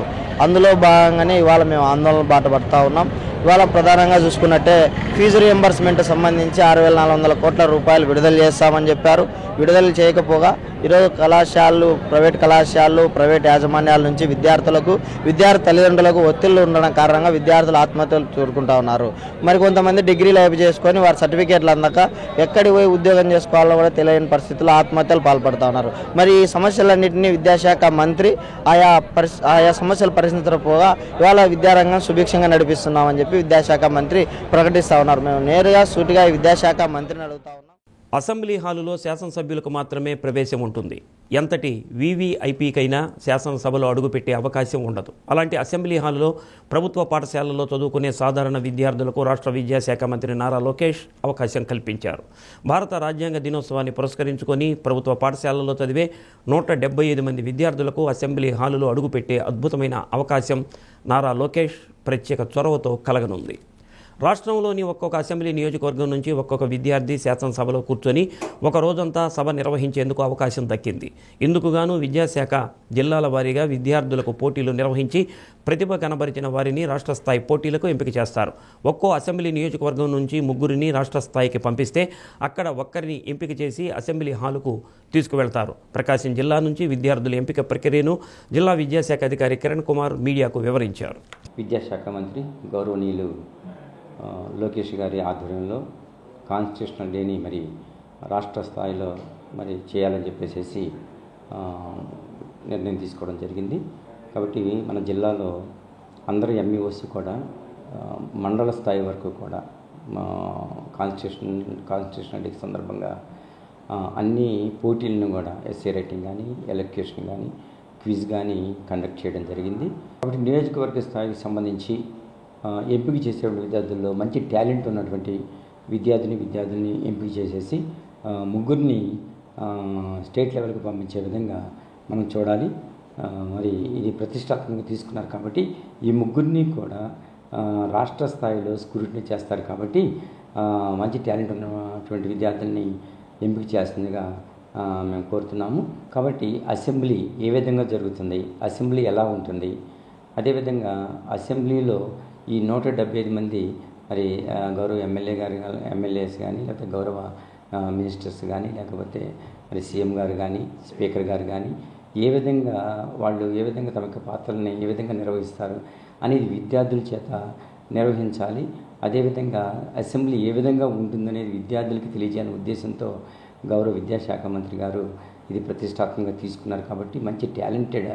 అందులో భాగంగానే ఇవాళ మేము ఆందోళన బాట పడుతూ ఉన్నాం. ఇవాళ ప్రధానంగా చూసుకున్నట్టే ఫీజు రియంబర్స్మెంట్ సంబంధించి 6,400 కోట్ల రూపాయలు విడుదల చేస్తామని చెప్పారు. విడుదల చేయకపోగా ఈరోజు కళాశాలలు, ప్రైవేట్ కళాశాలలు, ప్రైవేట్ యాజమాన్యాల నుంచి విద్యార్థి తల్లిదండ్రులకు ఒత్తిళ్లు ఉండడం కారణంగా విద్యార్థులు ఆత్మహత్యలు చూరుకుంటా ఉన్నారు. మరి కొంతమంది డిగ్రీలు అయిపోయి చేసుకొని వారి సర్టిఫికేట్లు అందక ఎక్కడికి పోయి ఉద్యోగం చేసుకోవాలో కూడా తెలియని పరిస్థితుల్లో ఆత్మహత్యలు పాల్పడుతూ ఉన్నారు. మరి ఈ సమస్యలన్నింటినీ విద్యాశాఖ మంత్రి ఆయా సమస్యలు పరిశీలించకపోగా ఇవాళ విద్యారంగం సుభిక్షంగా నడిపిస్తున్నామని చెప్పి విద్యాశాఖ మంత్రి ప్రకటిస్తూ ఉన్నారు. మేము నేరుగా సూటిగా విద్యాశాఖ మంత్రిని అడుగుతా ఉన్నాం. అసెంబ్లీ హాలులో శాసనసభ్యులకు మాత్రమే ప్రవేశం ఉంటుంది. ఎంతటి వీవీఐపీకైనా శాసనసభలో అడుగుపెట్టే అవకాశం ఉండదు. అలాంటి అసెంబ్లీ హాలులో ప్రభుత్వ పాఠశాలల్లో చదువుకునే సాధారణ విద్యార్థులకు రాష్ట్ర విద్యాశాఖ మంత్రి నారా లోకేష్ అవకాశం కల్పించారు. భారత రాజ్యాంగ దినోత్సవాన్ని పురస్కరించుకొని ప్రభుత్వ పాఠశాలల్లో చదివే 175 మంది విద్యార్థులకు అసెంబ్లీ హాలులో అడుగుపెట్టే అద్భుతమైన అవకాశం నారా లోకేష్ ప్రత్యేక చొరవతో కలగనుంది. రాష్ట్రంలోని ఒక్కొక్క అసెంబ్లీ నియోజకవర్గం నుంచి ఒక్కొక్క విద్యార్థి శాసనసభలో కూర్చొని ఒక రోజంతా సభ నిర్వహించేందుకు అవకాశం దక్కింది. ఇందుకుగాను విద్యాశాఖ జిల్లాల వారీగా విద్యార్థులకు పోటీలు నిర్వహించి ప్రతిభ కనబరిచిన వారిని రాష్ట్ర స్థాయి పోటీలకు ఎంపిక చేస్తారు. ఒక్కో అసెంబ్లీ నియోజకవర్గం నుంచి 3 రాష్ట్ర స్థాయికి పంపిస్తే అక్కడ ఒక్కరిని ఎంపిక చేసి అసెంబ్లీ హాలుకు తీసుకువెళ్తారు. ప్రకాశం జిల్లా నుంచి విద్యార్థుల ఎంపిక ప్రక్రియను జిల్లా విద్యాశాఖ అధికారి కిరణ్ కుమార్ మీడియాకు వివరించారు. విద్యాశాఖ మంత్రి గౌరవనీయులు లోకేష్ గారి ఆధ్వర్యంలో కాన్స్టిట్యూషనల్ డేని మరి రాష్ట్ర స్థాయిలో మరి చేయాలని చెప్పేసి నిర్ణయం తీసుకోవడం జరిగింది. కాబట్టి మన జిల్లాలో అందరూ ఎంఈఓస్ కూడా మండల స్థాయి వరకు కూడా కాన్స్టిట్యూషనల్ డే సందర్భంగా అన్ని పోటీలను కూడా ఎస్ఏ రైటింగ్ కానీ, ఎలక్యూషన్ కానీ, క్విజ్ కానీ కండక్ట్ చేయడం జరిగింది. కాబట్టి నియోజకవర్గ స్థాయికి సంబంధించి ఎంపిక చేసేటువంటి విద్యార్థుల్లో మంచి టాలెంట్ ఉన్నటువంటి విద్యార్థుల్ని ఎంపిక చేసేసి 3 స్టేట్ లెవెల్కి పంపించే విధంగా మనం చూడాలి. మరి ఇది ప్రతిష్టాత్మకంగా తీసుకున్నారు కాబట్టి ఈ 3 కూడా రాష్ట్ర స్థాయిలో స్క్రూటినీ చేస్తారు. కాబట్టి మంచి టాలెంట్ ఉన్నటువంటి విద్యార్థుల్ని ఎంపిక చేస్తుందిగా మేము కోరుతున్నాము. కాబట్టి అసెంబ్లీ ఏ విధంగా జరుగుతుంది, అసెంబ్లీ ఎలా ఉంటుంది, అదేవిధంగా అసెంబ్లీలో ఈ 175 మంది మరి గౌరవ ఎమ్మెల్యేస్ కానీ, లేకపోతే గౌరవ మినిస్టర్స్ కానీ, లేకపోతే మరి సీఎం గారు కానీ, స్పీకర్ గారు కానీ ఏ విధంగా తమ యొక్క పాత్రలని ఏ విధంగా నిర్వహిస్తారు అనేది విద్యార్థుల చేత నిర్వహించాలి. అదేవిధంగా అసెంబ్లీ ఏ విధంగా ఉంటుందనేది విద్యార్థులకి తెలియజేయాలనే ఉద్దేశంతో గౌరవ విద్యాశాఖ మంత్రి గారు ఇది ప్రతిష్టాత్మకంగా తీసుకున్నారు కాబట్టి మంచి టాలెంటెడ్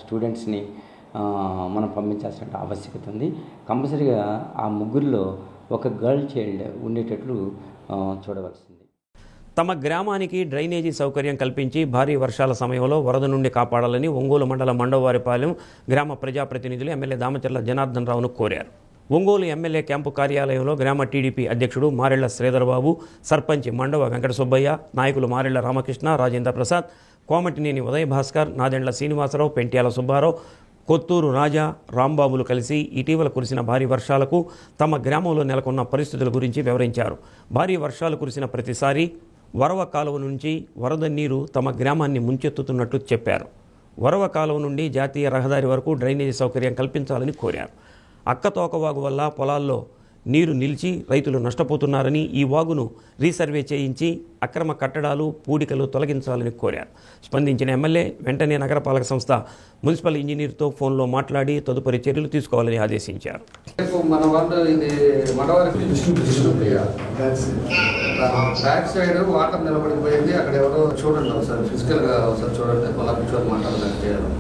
స్టూడెంట్స్ని మనం పంపించాల్సిన ఆవశ్యకత ఉంది. కంపల్సరీగా ఆ ముగ్గురులో ఒక గర్ల్ చైల్డ్ ఉండేటట్లు చూడవలసింది. తమ గ్రామానికి డ్రైనేజీ సౌకర్యం కల్పించి భారీ వర్షాల సమయంలో వరద నుండి కాపాడాలని ఒంగోలు మండలం మండవవారిపాలెం గ్రామ ప్రజాప్రతినిధులు ఎమ్మెల్యే దామచర్ల జనార్దన్ రావును కోరారు. ఒంగోలు ఎమ్మెల్యే క్యాంపు కార్యాలయంలో గ్రామ టీడీపీ అధ్యక్షుడు మారెళ్ల శ్రీధర్బాబు, సర్పంచ్ మండవ వెంకట సుబ్బయ్య, నాయకులు మారెళ్ల రామకృష్ణ, రాజేంద్ర ప్రసాద్, కోమటినేని ఉదయ భాస్కర్, నాదెండ్ల శ్రీనివాసరావు, పెంట్యాల సుబ్బారావు, కొత్తూరు రాజా, రాంబాబులు కలిసి ఇటీవల కురిసిన భారీ వర్షాలకు తమ గ్రామంలో నెలకొన్న పరిస్థితుల గురించి వివరించారు. భారీ వర్షాలు కురిసిన ప్రతిసారి వరవ కాలువ నుంచి వరద నీరు తమ గ్రామాన్ని ముంచెత్తుతున్నట్లు చెప్పారు. వరవ కాలువ నుండి జాతీయ రహదారి వరకు డ్రైనేజీ సౌకర్యం కల్పించాలని కోరారు. అక్కతోకవాగు వల్ల పొలాల్లో నీరు నిలిచి రైతులు నష్టపోతున్నారని ఈ వాగును రీసర్వే చేయించి అక్రమ కట్టడాలు, పూడికలు తొలగించాలని కోరారు. స్పందించిన ఎమ్మెల్యే వెంటనే నగరపాలక సంస్థ మున్సిపల్ ఇంజనీర్తో ఫోన్లో మాట్లాడి తదుపరి చర్యలు తీసుకోవాలని ఆదేశించారు. మన వాళ్ళు ఇది మండవారికి బ్యాక్ సైడ్ వాటర్ నిలబడిపోయింది. అక్కడ ఎవరో చూడండి ఒకసారి, ఫిజికల్గా ఒకసారి చూడండి, మళ్ళీ కూర్చొని మాట్లాడదానికి చేయాలి.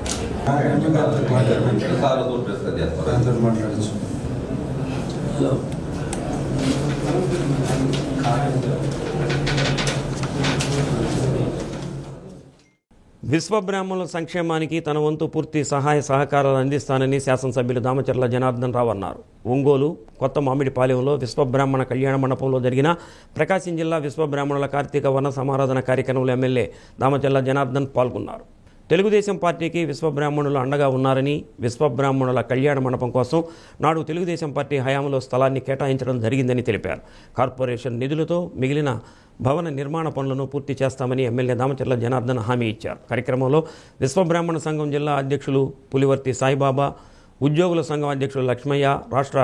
విశ్వబ్రాహ్మణుల సంక్షేమానికి తన వంతు పూర్తి సహాయ సహకారాలు అందిస్తానని శాసనసభ్యులు దామచర్ల జనార్దన్ రావు అన్నారు. ఒంగోలు కొత్త మామిడిపాలెంలో విశ్వబ్రాహ్మణ కళ్యాణ మండపంలో జరిగిన ప్రకాశం జిల్లా విశ్వబ్రాహ్మణుల కార్తీక వన సమారాధన కార్యక్రమంలో ఎమ్మెల్యే దామచర్ల జనార్దన్ పాల్గొన్నారు. తెలుగుదేశం పార్టీకి విశ్వబ్రాహ్మణులు అండగా ఉన్నారని, విశ్వబ్రాహ్మణుల కళ్యాణ మండపం కోసం నాడు తెలుగుదేశం పార్టీ హయాంలో స్థలాన్ని కేటాయించడం జరిగిందని తెలిపారు. కార్పొరేషన్ నిధులతో మిగిలిన భవన నిర్మాణ పనులను పూర్తి చేస్తామని ఎమ్మెల్యే దామచర్ల జనార్దన్ హామీ ఇచ్చారు. కార్యక్రమంలో విశ్వబ్రాహ్మణ సంఘం జిల్లా అధ్యక్షులు పులివర్తి సాయిబాబా, ఉద్యోగుల సంఘం అధ్యక్షులు లక్ష్మయ్య, రాష్ట్ర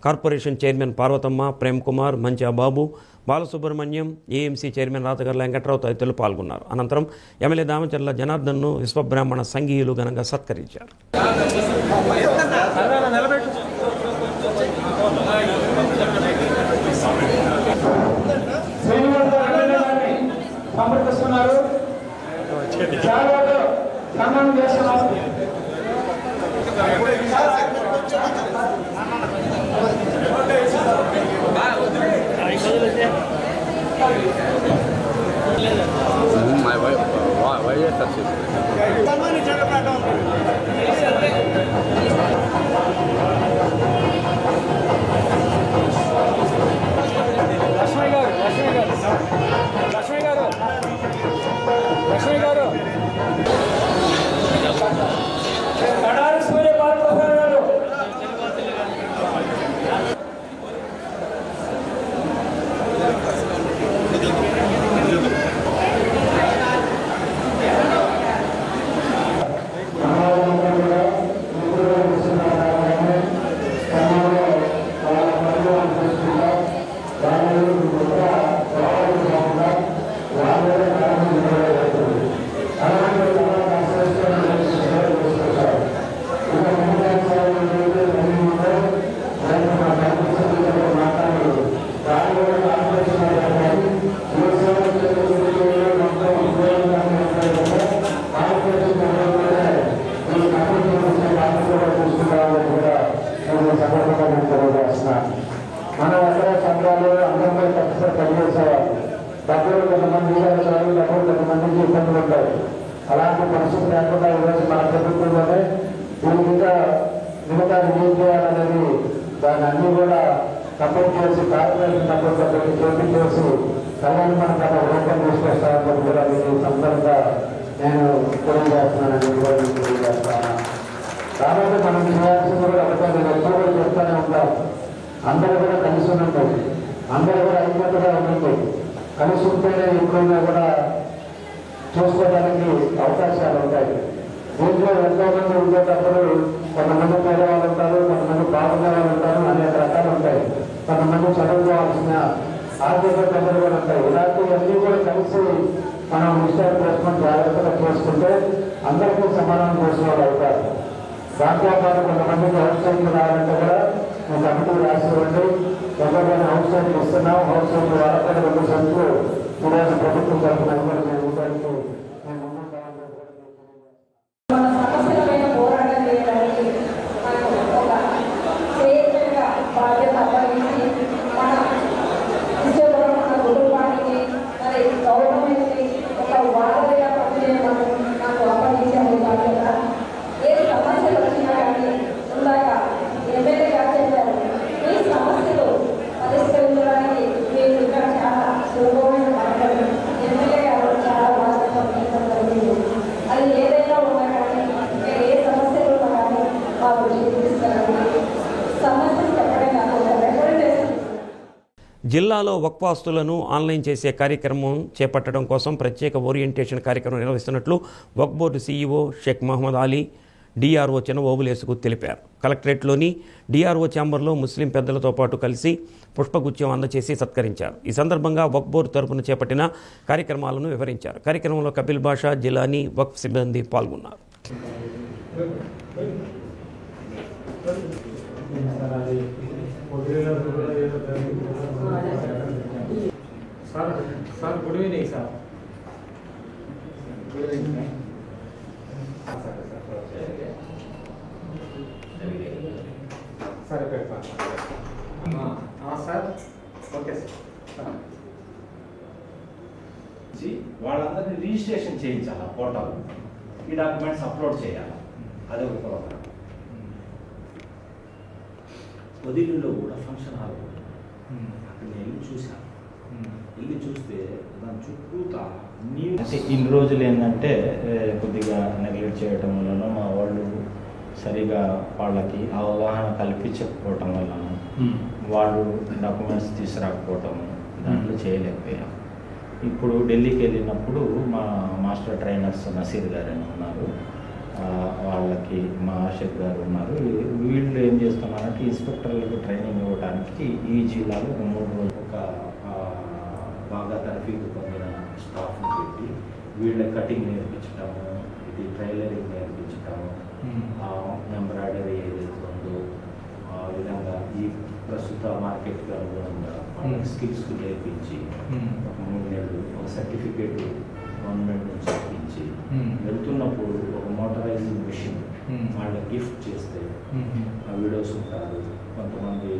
కార్పొరేషన్ చైర్మన్ పార్వతమ్మ, ప్రేమ్ కుమార్, మంచా బాబు, బాలసుబ్రహ్మణ్యం, ఏఎంసీ చైర్మన్ రాతగర్ల వెంకట్రావు తదితరులు పాల్గొన్నారు. అనంతరం ఎమ్మెల్యే దామచర్ల జనార్దన్ను విశ్వబ్రాహ్మణ సంఘీయులు ఘనంగా సత్కరించారు. My wife, why is that? మనం ఎక్కడ సంఘాలు అందరిపై ఖచ్చితంగా పనిచేసేవాళ్ళు. డబ్బులు కొంతమంది డబ్బులు కొంతమందికి ఇబ్బందులు ఉంటాయి. అలాంటి పరిస్థితి లేకుండా ఈరోజు మన ప్రభుత్వంలోనే దీని మీద మిగతా ఏం చేయాలనేది దాన్ని అన్నీ కూడా సపోర్ట్ చేసి కార్పొరేషన్ సపోర్ట్ చేసి చేసి కళ్యాణ మండపం ఓపెన్ తీసుకొస్తామని కూడా మీకు సందర్భంగా నేను తెలియజేస్తున్నానని కూడా మీకు తెలియజేస్తాను. కాబట్టి మనం చేయాల్సింది కూడా ఒకటే, నేను ఎప్పుడు కూడా చెప్తానే ఉంటాను, అందరూ కూడా కలిసి ఉండండి, అందరూ కూడా ఐక్యతగా ఉండండి. కలిసి ఉంటేనే ఎప్పుడైనా కూడా చూసుకోవడానికి అవకాశాలు ఉంటాయి. దీంట్లో ఎంతో మంది ఉండేటప్పుడు కొంతమంది పేదవాళ్ళు ఉంటారు, కొంతమంది బాగున్న వాళ్ళు ఉంటారు, అనేక రకాలు ఉంటాయి. కొంతమంది చదువుకోవాల్సిన ఆర్థిక ఇబ్బందులు కూడా ఉంటాయి. ఇలాంటివన్నీ కూడా కలిసి మనం విషయాలు చేసుకొని జాగ్రత్తగా చేసుకుంటే అందరికీ సమానం చేసిన వాళ్ళు అవుతారు. దాంతో పాటు కొంతమందికి హౌస్ సైట్లు రావాలంటే కూడా మేము కమిటీ రాసి ఇవ్వండి. ఎవరైనా హౌస్ సైట్లు ఇస్తున్నాం, హౌస్ సైట్లు వాళ్ళపై 2 సెంట్లు ఈరోజు ప్రభుత్వం తరఫున కూడా మేము ఇవ్వడానికి మేము జిల్లాలో వక్ఫ్ ఆస్తులను ఆన్లైన్ చేసే కార్యక్రమం చేపట్టడం కోసం ప్రత్యేక ఓరియంటేషన్ కార్యక్రమం నిర్వహిస్తున్నట్లు Waqf board CEO Sheikh Mohammed Ali DRO చినఓబులేసుకు తెలిపారు. కలెక్టరేట్లోని డిఆర్ఓ ఛాంబర్లో ముస్లిం పెద్దలతో పాటు కలిసి పుష్పగుచ్చం అందజేసి సత్కరించారు. ఈ సందర్భంగా వక్ఫ్ బోర్డు తరపున చేపట్టిన కార్యక్రమాలను వివరించారు. కార్యక్రమంలో కపిల్ బాషా, జిలానీ, వక్ఫ్ సిబ్బంది పాల్గొన్నారు. Sir good evening sir. Good evening sir. Sir okay sir. వాళ్ళందరినీ రిజిస్ట్రేషన్ చేయించాలి పోర్టల్, ఈ డాక్యుమెంట్స్ అప్లోడ్ చేయాలి. అదే ఒక ప్రోగ్రామ్. వదిలిలో కూడా ఫంక్షన్ హాల్ అక్కడ నేను చూశాను. వెళ్ళి చూస్తే దాని చుట్టూతా అంటే ఇన్ని రోజులు ఏంటంటే కొద్దిగా నెగ్లెక్ట్ చేయటం వలన మా వాళ్ళు సరిగా వాళ్ళకి అవగాహన కల్పించకపోవటం వలన వాళ్ళు డాక్యుమెంట్స్ తీసుకురాకపోవటం దాంట్లో చేయలేకపోయాం. ఇప్పుడు ఢిల్లీకి వెళ్ళినప్పుడు మా మాస్టర్ ట్రైనర్స్ నసీర్ గారు అని ఉన్నారు, వాళ్ళకి మా ఆషిక్ గారు ఉన్నారు. వీళ్ళు ఏం చేస్తున్నారంటే ఇన్స్పెక్టర్లకు ట్రైనింగ్ ఇవ్వడానికి ఈ జిల్లాలో 3 రోజులు ఒక బాగా తరఫీదు పొందిన స్టాఫ్ని పెట్టి వీళ్ళ కటింగ్ నేర్పించటము, ఇది ట్రైలరింగ్ నేర్పించటము, ఎంబ్రాయిడరీ ఏదైతే ఉందో ఆ విధంగా ఈ ప్రస్తుత మార్కెట్కి అనుగుణంగా వాళ్ళకి స్కిల్స్ నేర్పించి ఒక 3 నెలలు ఒక సర్టిఫికేట్ గవర్నమెంట్ నుంచి ఇప్పించి వెళ్తున్నప్పుడు ఒక మోటరైజింగ్ మిషన్ వాళ్ళకి గిఫ్ట్ చేస్తే ఆ వీడియోస్ ఉంటారు. కొంతమంది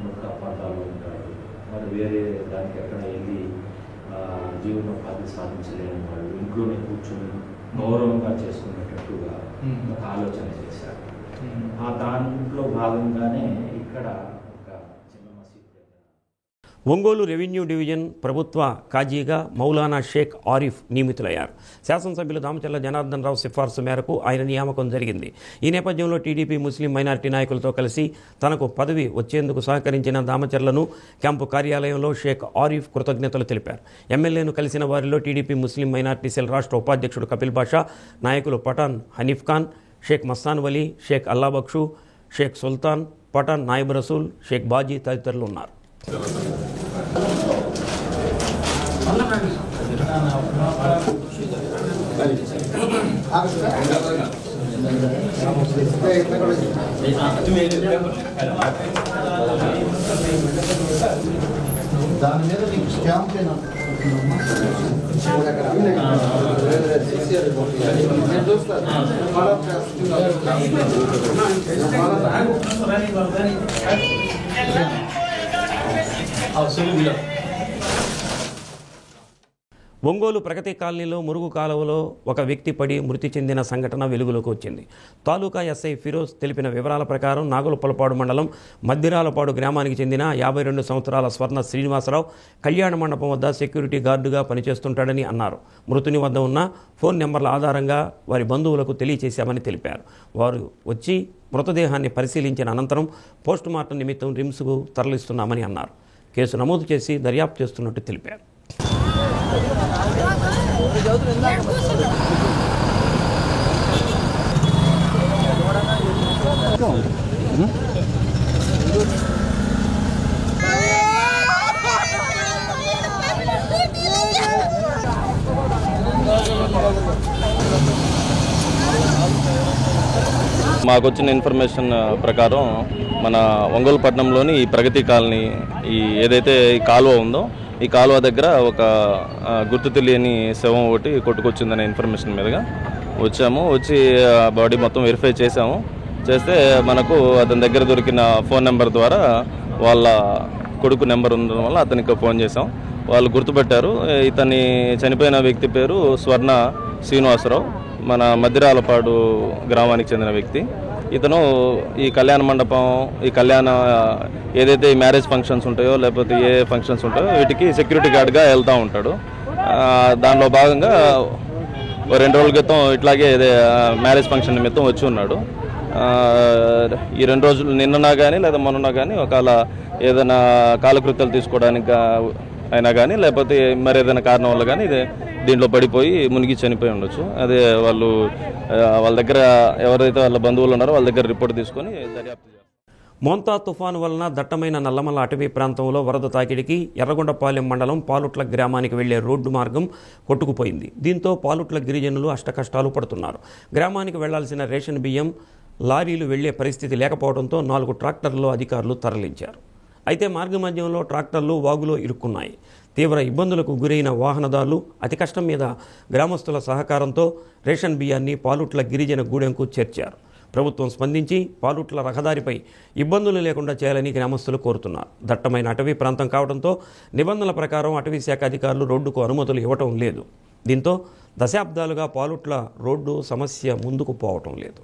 ముక్క పదాలు ఉంటారు, మరి వేరే దానికి ఎక్కడ వెళ్ళి జీవనోపాధి సాధించలేని వాళ్ళు ఇంట్లోనే కూర్చొని గౌరవంగా చేసుకునేటట్టుగా ఒక ఆలోచన చేశారు. ఆ దాంట్లో భాగంగానే ఇక్కడ ఒంగోలు రెవెన్యూ డివిజన్ ప్రభుత్వ కాజీగా మౌలానా షేక్ ఆరిఫ్ నియమితులయ్యారు. శాసనసభ్యులు దామచర్ల జనార్దన్ రావు సిఫార్సు మేరకు ఆయన నియామకం జరిగింది. ఈ నేపథ్యంలో టీడీపీ ముస్లిం మైనారిటీ నాయకులతో కలిసి తనకు పదవి వచ్చేందుకు సహకరించిన దామచర్లను క్యాంపు కార్యాలయంలో షేక్ ఆరిఫ్ కృతజ్ఞతలు తెలిపారు. ఎమ్మెల్యేను కలిసిన వారిలో టీడీపీ ముస్లిం మైనారిటీ సెల్ రాష్ట్ర ఉపాధ్యక్షుడు కపిల్ బాషా, నాయకులు పఠాన్ హనీఫ్ ఖాన్, షేక్ మస్తాన్ వలీ, షేక్ అల్లాబక్షు, షేక్ సుల్తాన్, పఠాన్ నాయబ్ రసూల్, షేక్ బాజీ తదితరులు ఉన్నారు. దాని మీద నీకు స్టాంప్ ఒంగోలు ప్రగతి కాలనీలో మురుగు కాలువలో ఒక వ్యక్తి పడి మృతి చెందిన సంఘటన వెలుగులోకి వచ్చింది. తాలూకా ఎస్ఐ ఫిరోజ్ తెలిపిన వివరాల ప్రకారం నాగులపొలపాడు మండలం మద్దిరాలపాడు గ్రామానికి చెందిన 52 సంవత్సరాల స్వర్ణ శ్రీనివాసరావు కళ్యాణ మండపం వద్ద సెక్యూరిటీ గార్డుగా పనిచేస్తుంటాడని అన్నారు. మృతుని వద్ద ఉన్న ఫోన్ నెంబర్ల ఆధారంగా వారి బంధువులకు తెలియచేశామని తెలిపారు. వారు వచ్చి మృతదేహాన్ని పరిశీలించిన అనంతరం పోస్టుమార్టం నిమిత్తం రిమ్స్కు తరలిస్తున్నామని అన్నారు. కేసు నమోదు చేసి దర్యాప్తు చేస్తున్నట్టు తెలిపారు. మాకు వచ్చిన ఇన్ఫర్మేషన్ ప్రకారం మన ఒంగోలు పట్టణంలోని ఈ ప్రగతి కాలనీ ఈ ఏదైతే ఈ కాలువ ఉందో ఈ కాలువ దగ్గర ఒక గుర్తు తెలియని శవం ఒకటి కొట్టుకొచ్చిందనే ఇన్ఫర్మేషన్ మీదుగా వచ్చాము. వచ్చి బాడీ మొత్తం వెరిఫై చేసాము. చేస్తే మనకు అతని దగ్గర దొరికిన ఫోన్ నెంబర్ ద్వారా వాళ్ళ కొడుకు నెంబర్ ఉండడం వల్ల అతనికి ఫోన్ చేసాం. వాళ్ళు గుర్తుపెట్టారు. ఇతని చనిపోయిన వ్యక్తి పేరు స్వర్ణ శ్రీనివాసరావు, మన మద్దిరాలపాడు గ్రామానికి చెందిన వ్యక్తి. ఇతను ఈ కళ్యాణ మండపం, ఈ కళ్యాణ ఏదైతే ఈ మ్యారేజ్ ఫంక్షన్స్ ఉంటాయో లేకపోతే ఏ ఫంక్షన్స్ ఉంటాయో వీటికి సెక్యూరిటీ గార్డ్గా వెళ్తూ ఉంటాడు. దానిలో భాగంగా 2 రోజుల క్రితం ఇట్లాగే మ్యారేజ్ ఫంక్షన్ నిమిత్తం వచ్చి ఉన్నాడు. ఈ 2 రోజులు నిన్ననా కానీ లేదా మొన్న కానీ ఒకవేళ ఏదైనా కాలకృత్యాలు తీసుకోవడానికి అయినా కానీ లేకపోతే మరి ఏదైనా కారణం వల్ల కానీ దీంట్లో పడిపోయి మునిగి చనిపోయి ఉండొచ్చు. అదే వాళ్ళ దగ్గర ఎవరైతే వాళ్ళ బంధువులు ఉన్నారో వాళ్ళ దగ్గర రిపోర్ట్ తీసుకొని దర్యాప్తు చేస్తారు. మోంతా తుఫాను వలన దట్టమైన నల్లమల్ల అటవీ ప్రాంతంలో వరద తాకిడికి ఎర్రగొండపాలెం మండలం పాలుట్ల గ్రామానికి వెళ్లే రోడ్డు మార్గం కొట్టుకుపోయింది. దీంతో పాలుట్ల గిరిజనులు అష్టకష్టాలు పడుతున్నారు. గ్రామానికి వెళ్లాల్సిన రేషన్ బియ్యం లారీలు వెళ్లే పరిస్థితి లేకపోవడంతో 4 ట్రాక్టర్లు అధికారులు తరలించారు. అయితే మార్గమధ్యంలో ట్రాక్టర్లు వాగులో ఇరుక్కున్నాయి. తీవ్ర ఇబ్బందులకు గురైన వాహనదారులు అతి కష్టం మీద గ్రామస్తుల సహకారంతో రేషన్ బియ్యాన్ని పాలుట్ల గిరిజన గూడెంకు చేర్చారు. ప్రభుత్వం స్పందించి పాలుట్ల రహదారిపై ఇబ్బందులు లేకుండా చేయాలని గ్రామస్తులు కోరుతున్నారు. దట్టమైన అటవీ ప్రాంతం కావడంతో నిబంధనల ప్రకారం అటవీ శాఖ అధికారులు రోడ్డుకు అనుమతులు ఇవ్వటం లేదు. దీంతో దశాబ్దాలుగా పాలుట్ల రోడ్డు సమస్య ముందుకు పోవటం లేదు.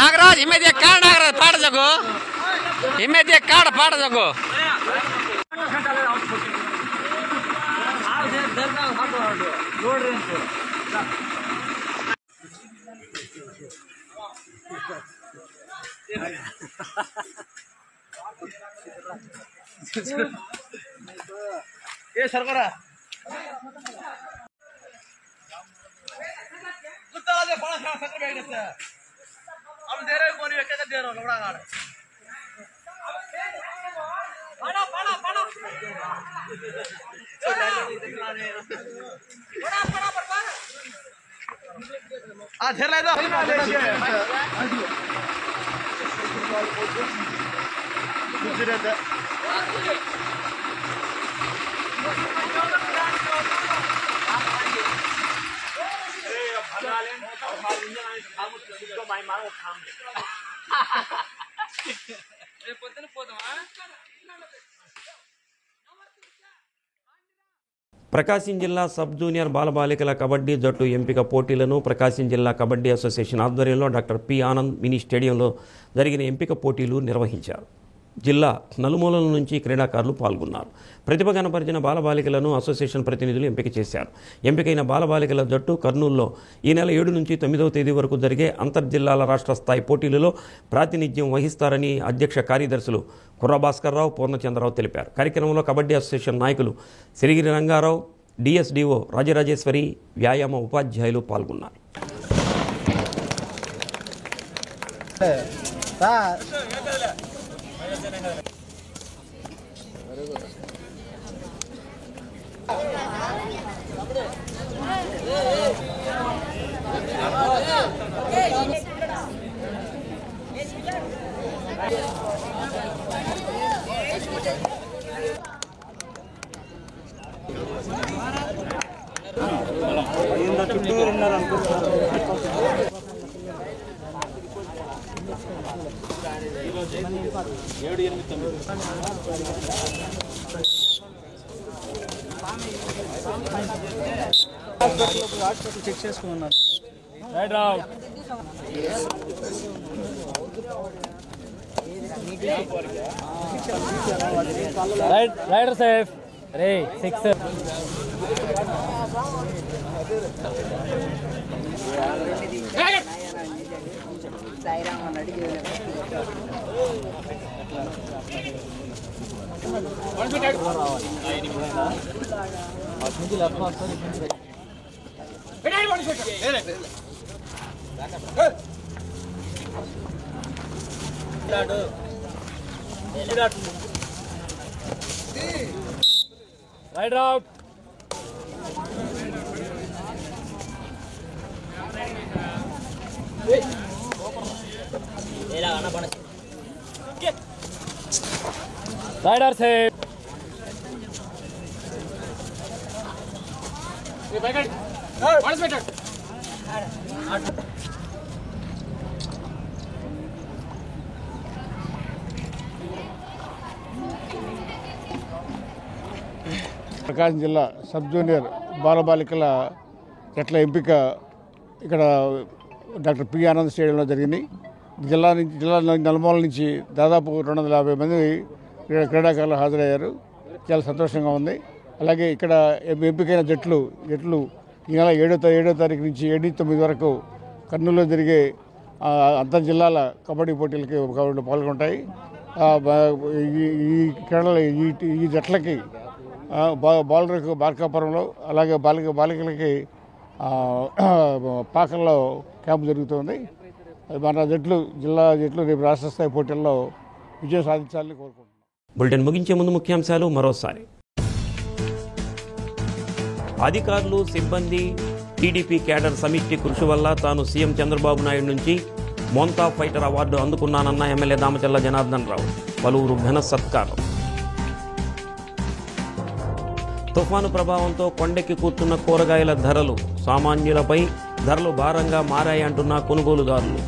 नागराज हिमें देख काट नागराज पाड़ जगो हिमें देख काट पाड़ जगो ये सरकारा कुत्ता दे बड़ा सा सकर बैठ गया हम दे रहे कोनी के दे रहे लवड़ा गाड़ बड़ा बड़ा बड़ा बड़ा बड़ा बड़ा आ धेर ले दो ప్రకాశం జిల్లా సబ్ జూనియర్ బాలబాలికల కబడ్డీ జట్టు ఎంపిక పోటీలను ప్రకాశం జిల్లా కబడ్డీ అసోసియేషన్ ఆధ్వర్యంలో డాక్టర్ పి ఆనంద్ మినీ స్టేడియంలో జరిగిన ఎంపిక పోటీలు నిర్వహించారు. జిల్లా నలుమూలల నుంచి క్రీడాకారులు పాల్గొన్నారు. ప్రతిభ కనపరిచిన బాలబాలికలను అసోసియేషన్ ప్రతినిధులు ఎంపిక చేశారు. ఎంపికైన బాలబాలికల జట్టు కర్నూలులో ఈ నెల 7 నుంచి 9వ తేదీ వరకు జరిగే అంతర్జిల్లాల రాష్ట్ర స్థాయి పోటీలలో ప్రాతినిధ్యం వహిస్తారని అధ్యక్ష కార్యదర్శులు కుర్రభాస్కర్రావు, పూర్ణచంద్రరావు తెలిపారు. కార్యక్రమంలో కబడ్డీ అసోసియేషన్ నాయకులు సిరిగిరి రంగారావు, డిఎస్డిఓ రాజరాజేశ్వరి, వ్యాయామ ఉపాధ్యాయులు పాల్గొన్నారు. చెక్ చేసుకున్నాను రైట్ రావ్ రైట్ రైడర్ సేఫ్ రే 6 right out rider safe Prakasam జిల్లా సబ్ జూనియర్ బాలబాలికల జట్ల ఎంపిక ఇక్కడ డాక్టర్ పి ఆనంద్ స్టేడియంలో జరిగింది. జిల్లా నలుమూల నుంచి దాదాపు 250 మంది క్రీడాకారులు హాజరయ్యారు. చాలా సంతోషంగా ఉంది. అలాగే ఇక్కడ ఎంపికైన జట్లు ఈ నెల 7వ తారీఖు నుంచి 7-9 వరకు కర్నూలులో జరిగే అంతర్ జిల్లాల కబడ్డీ పోటీలకి పాల్గొంటాయి. ఈ క్రీడలు ఈ జట్లకి బౌలర్కు మార్కాపురంలో, అలాగే బాలికలకి పాకల్లో క్యాంపు జరుగుతుంది. మన జిల్లా జట్లు రేపు రాష్ట్ర స్థాయి పోటీల్లో విజయం సాధించాలని కోరుకుంటున్నాం. బులెటిన్ ముగించే ముందు ముఖ్యాంశాలు మరోసారి. అధికారులు, సిబ్బంది, టీడీపీ క్యాడర్ సమిష్టి కృషి వల్ల తాను సీఎం చంద్రబాబు నాయుడు నుంచి మోంతా ఫైటర్ అవార్డు అందుకున్నానన్న ఎమ్మెల్యే దామచర్ల జనార్దన్ రావు. పలువురు ఘన సత్కారం. తుఫాను ప్రభావంతో కొండెక్కి కూర్చున్న కూరగాయల ధరలు, సామాన్యులపై ధరలు భారంగా మారాయంటున్న కొనుగోలుదారులు.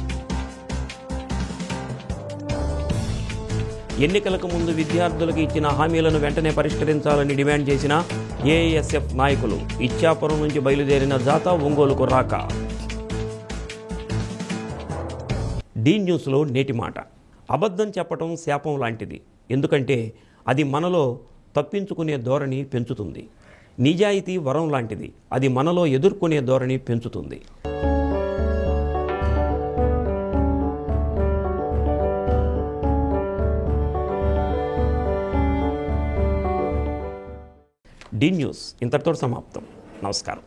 ఎన్నికలకు ముందు విద్యార్థులకు ఇచ్చిన హామీలను వెంటనే పరిష్కరించాలని డిమాండ్ చేసిన ఏఐఎస్ఎఫ్ నాయకులు. ఇచ్చాపురం నుంచి బయలుదేరిన జాతా ఒంగోలుకు రాక. డి న్యూస్లో నేటి మాట. అబద్ధం చెప్పటం శాపం లాంటిది. ఎందుకంటే అది మనలో తప్పించుకునే ధోరణి పెంచుతుంది. నిజాయితీ వరం లాంటిది. అది మనలో ఎదుర్కొనే ధోరణి పెంచుతుంది. డి న్యూస్ ఇంతటితో సమాప్తం. నమస్కారం.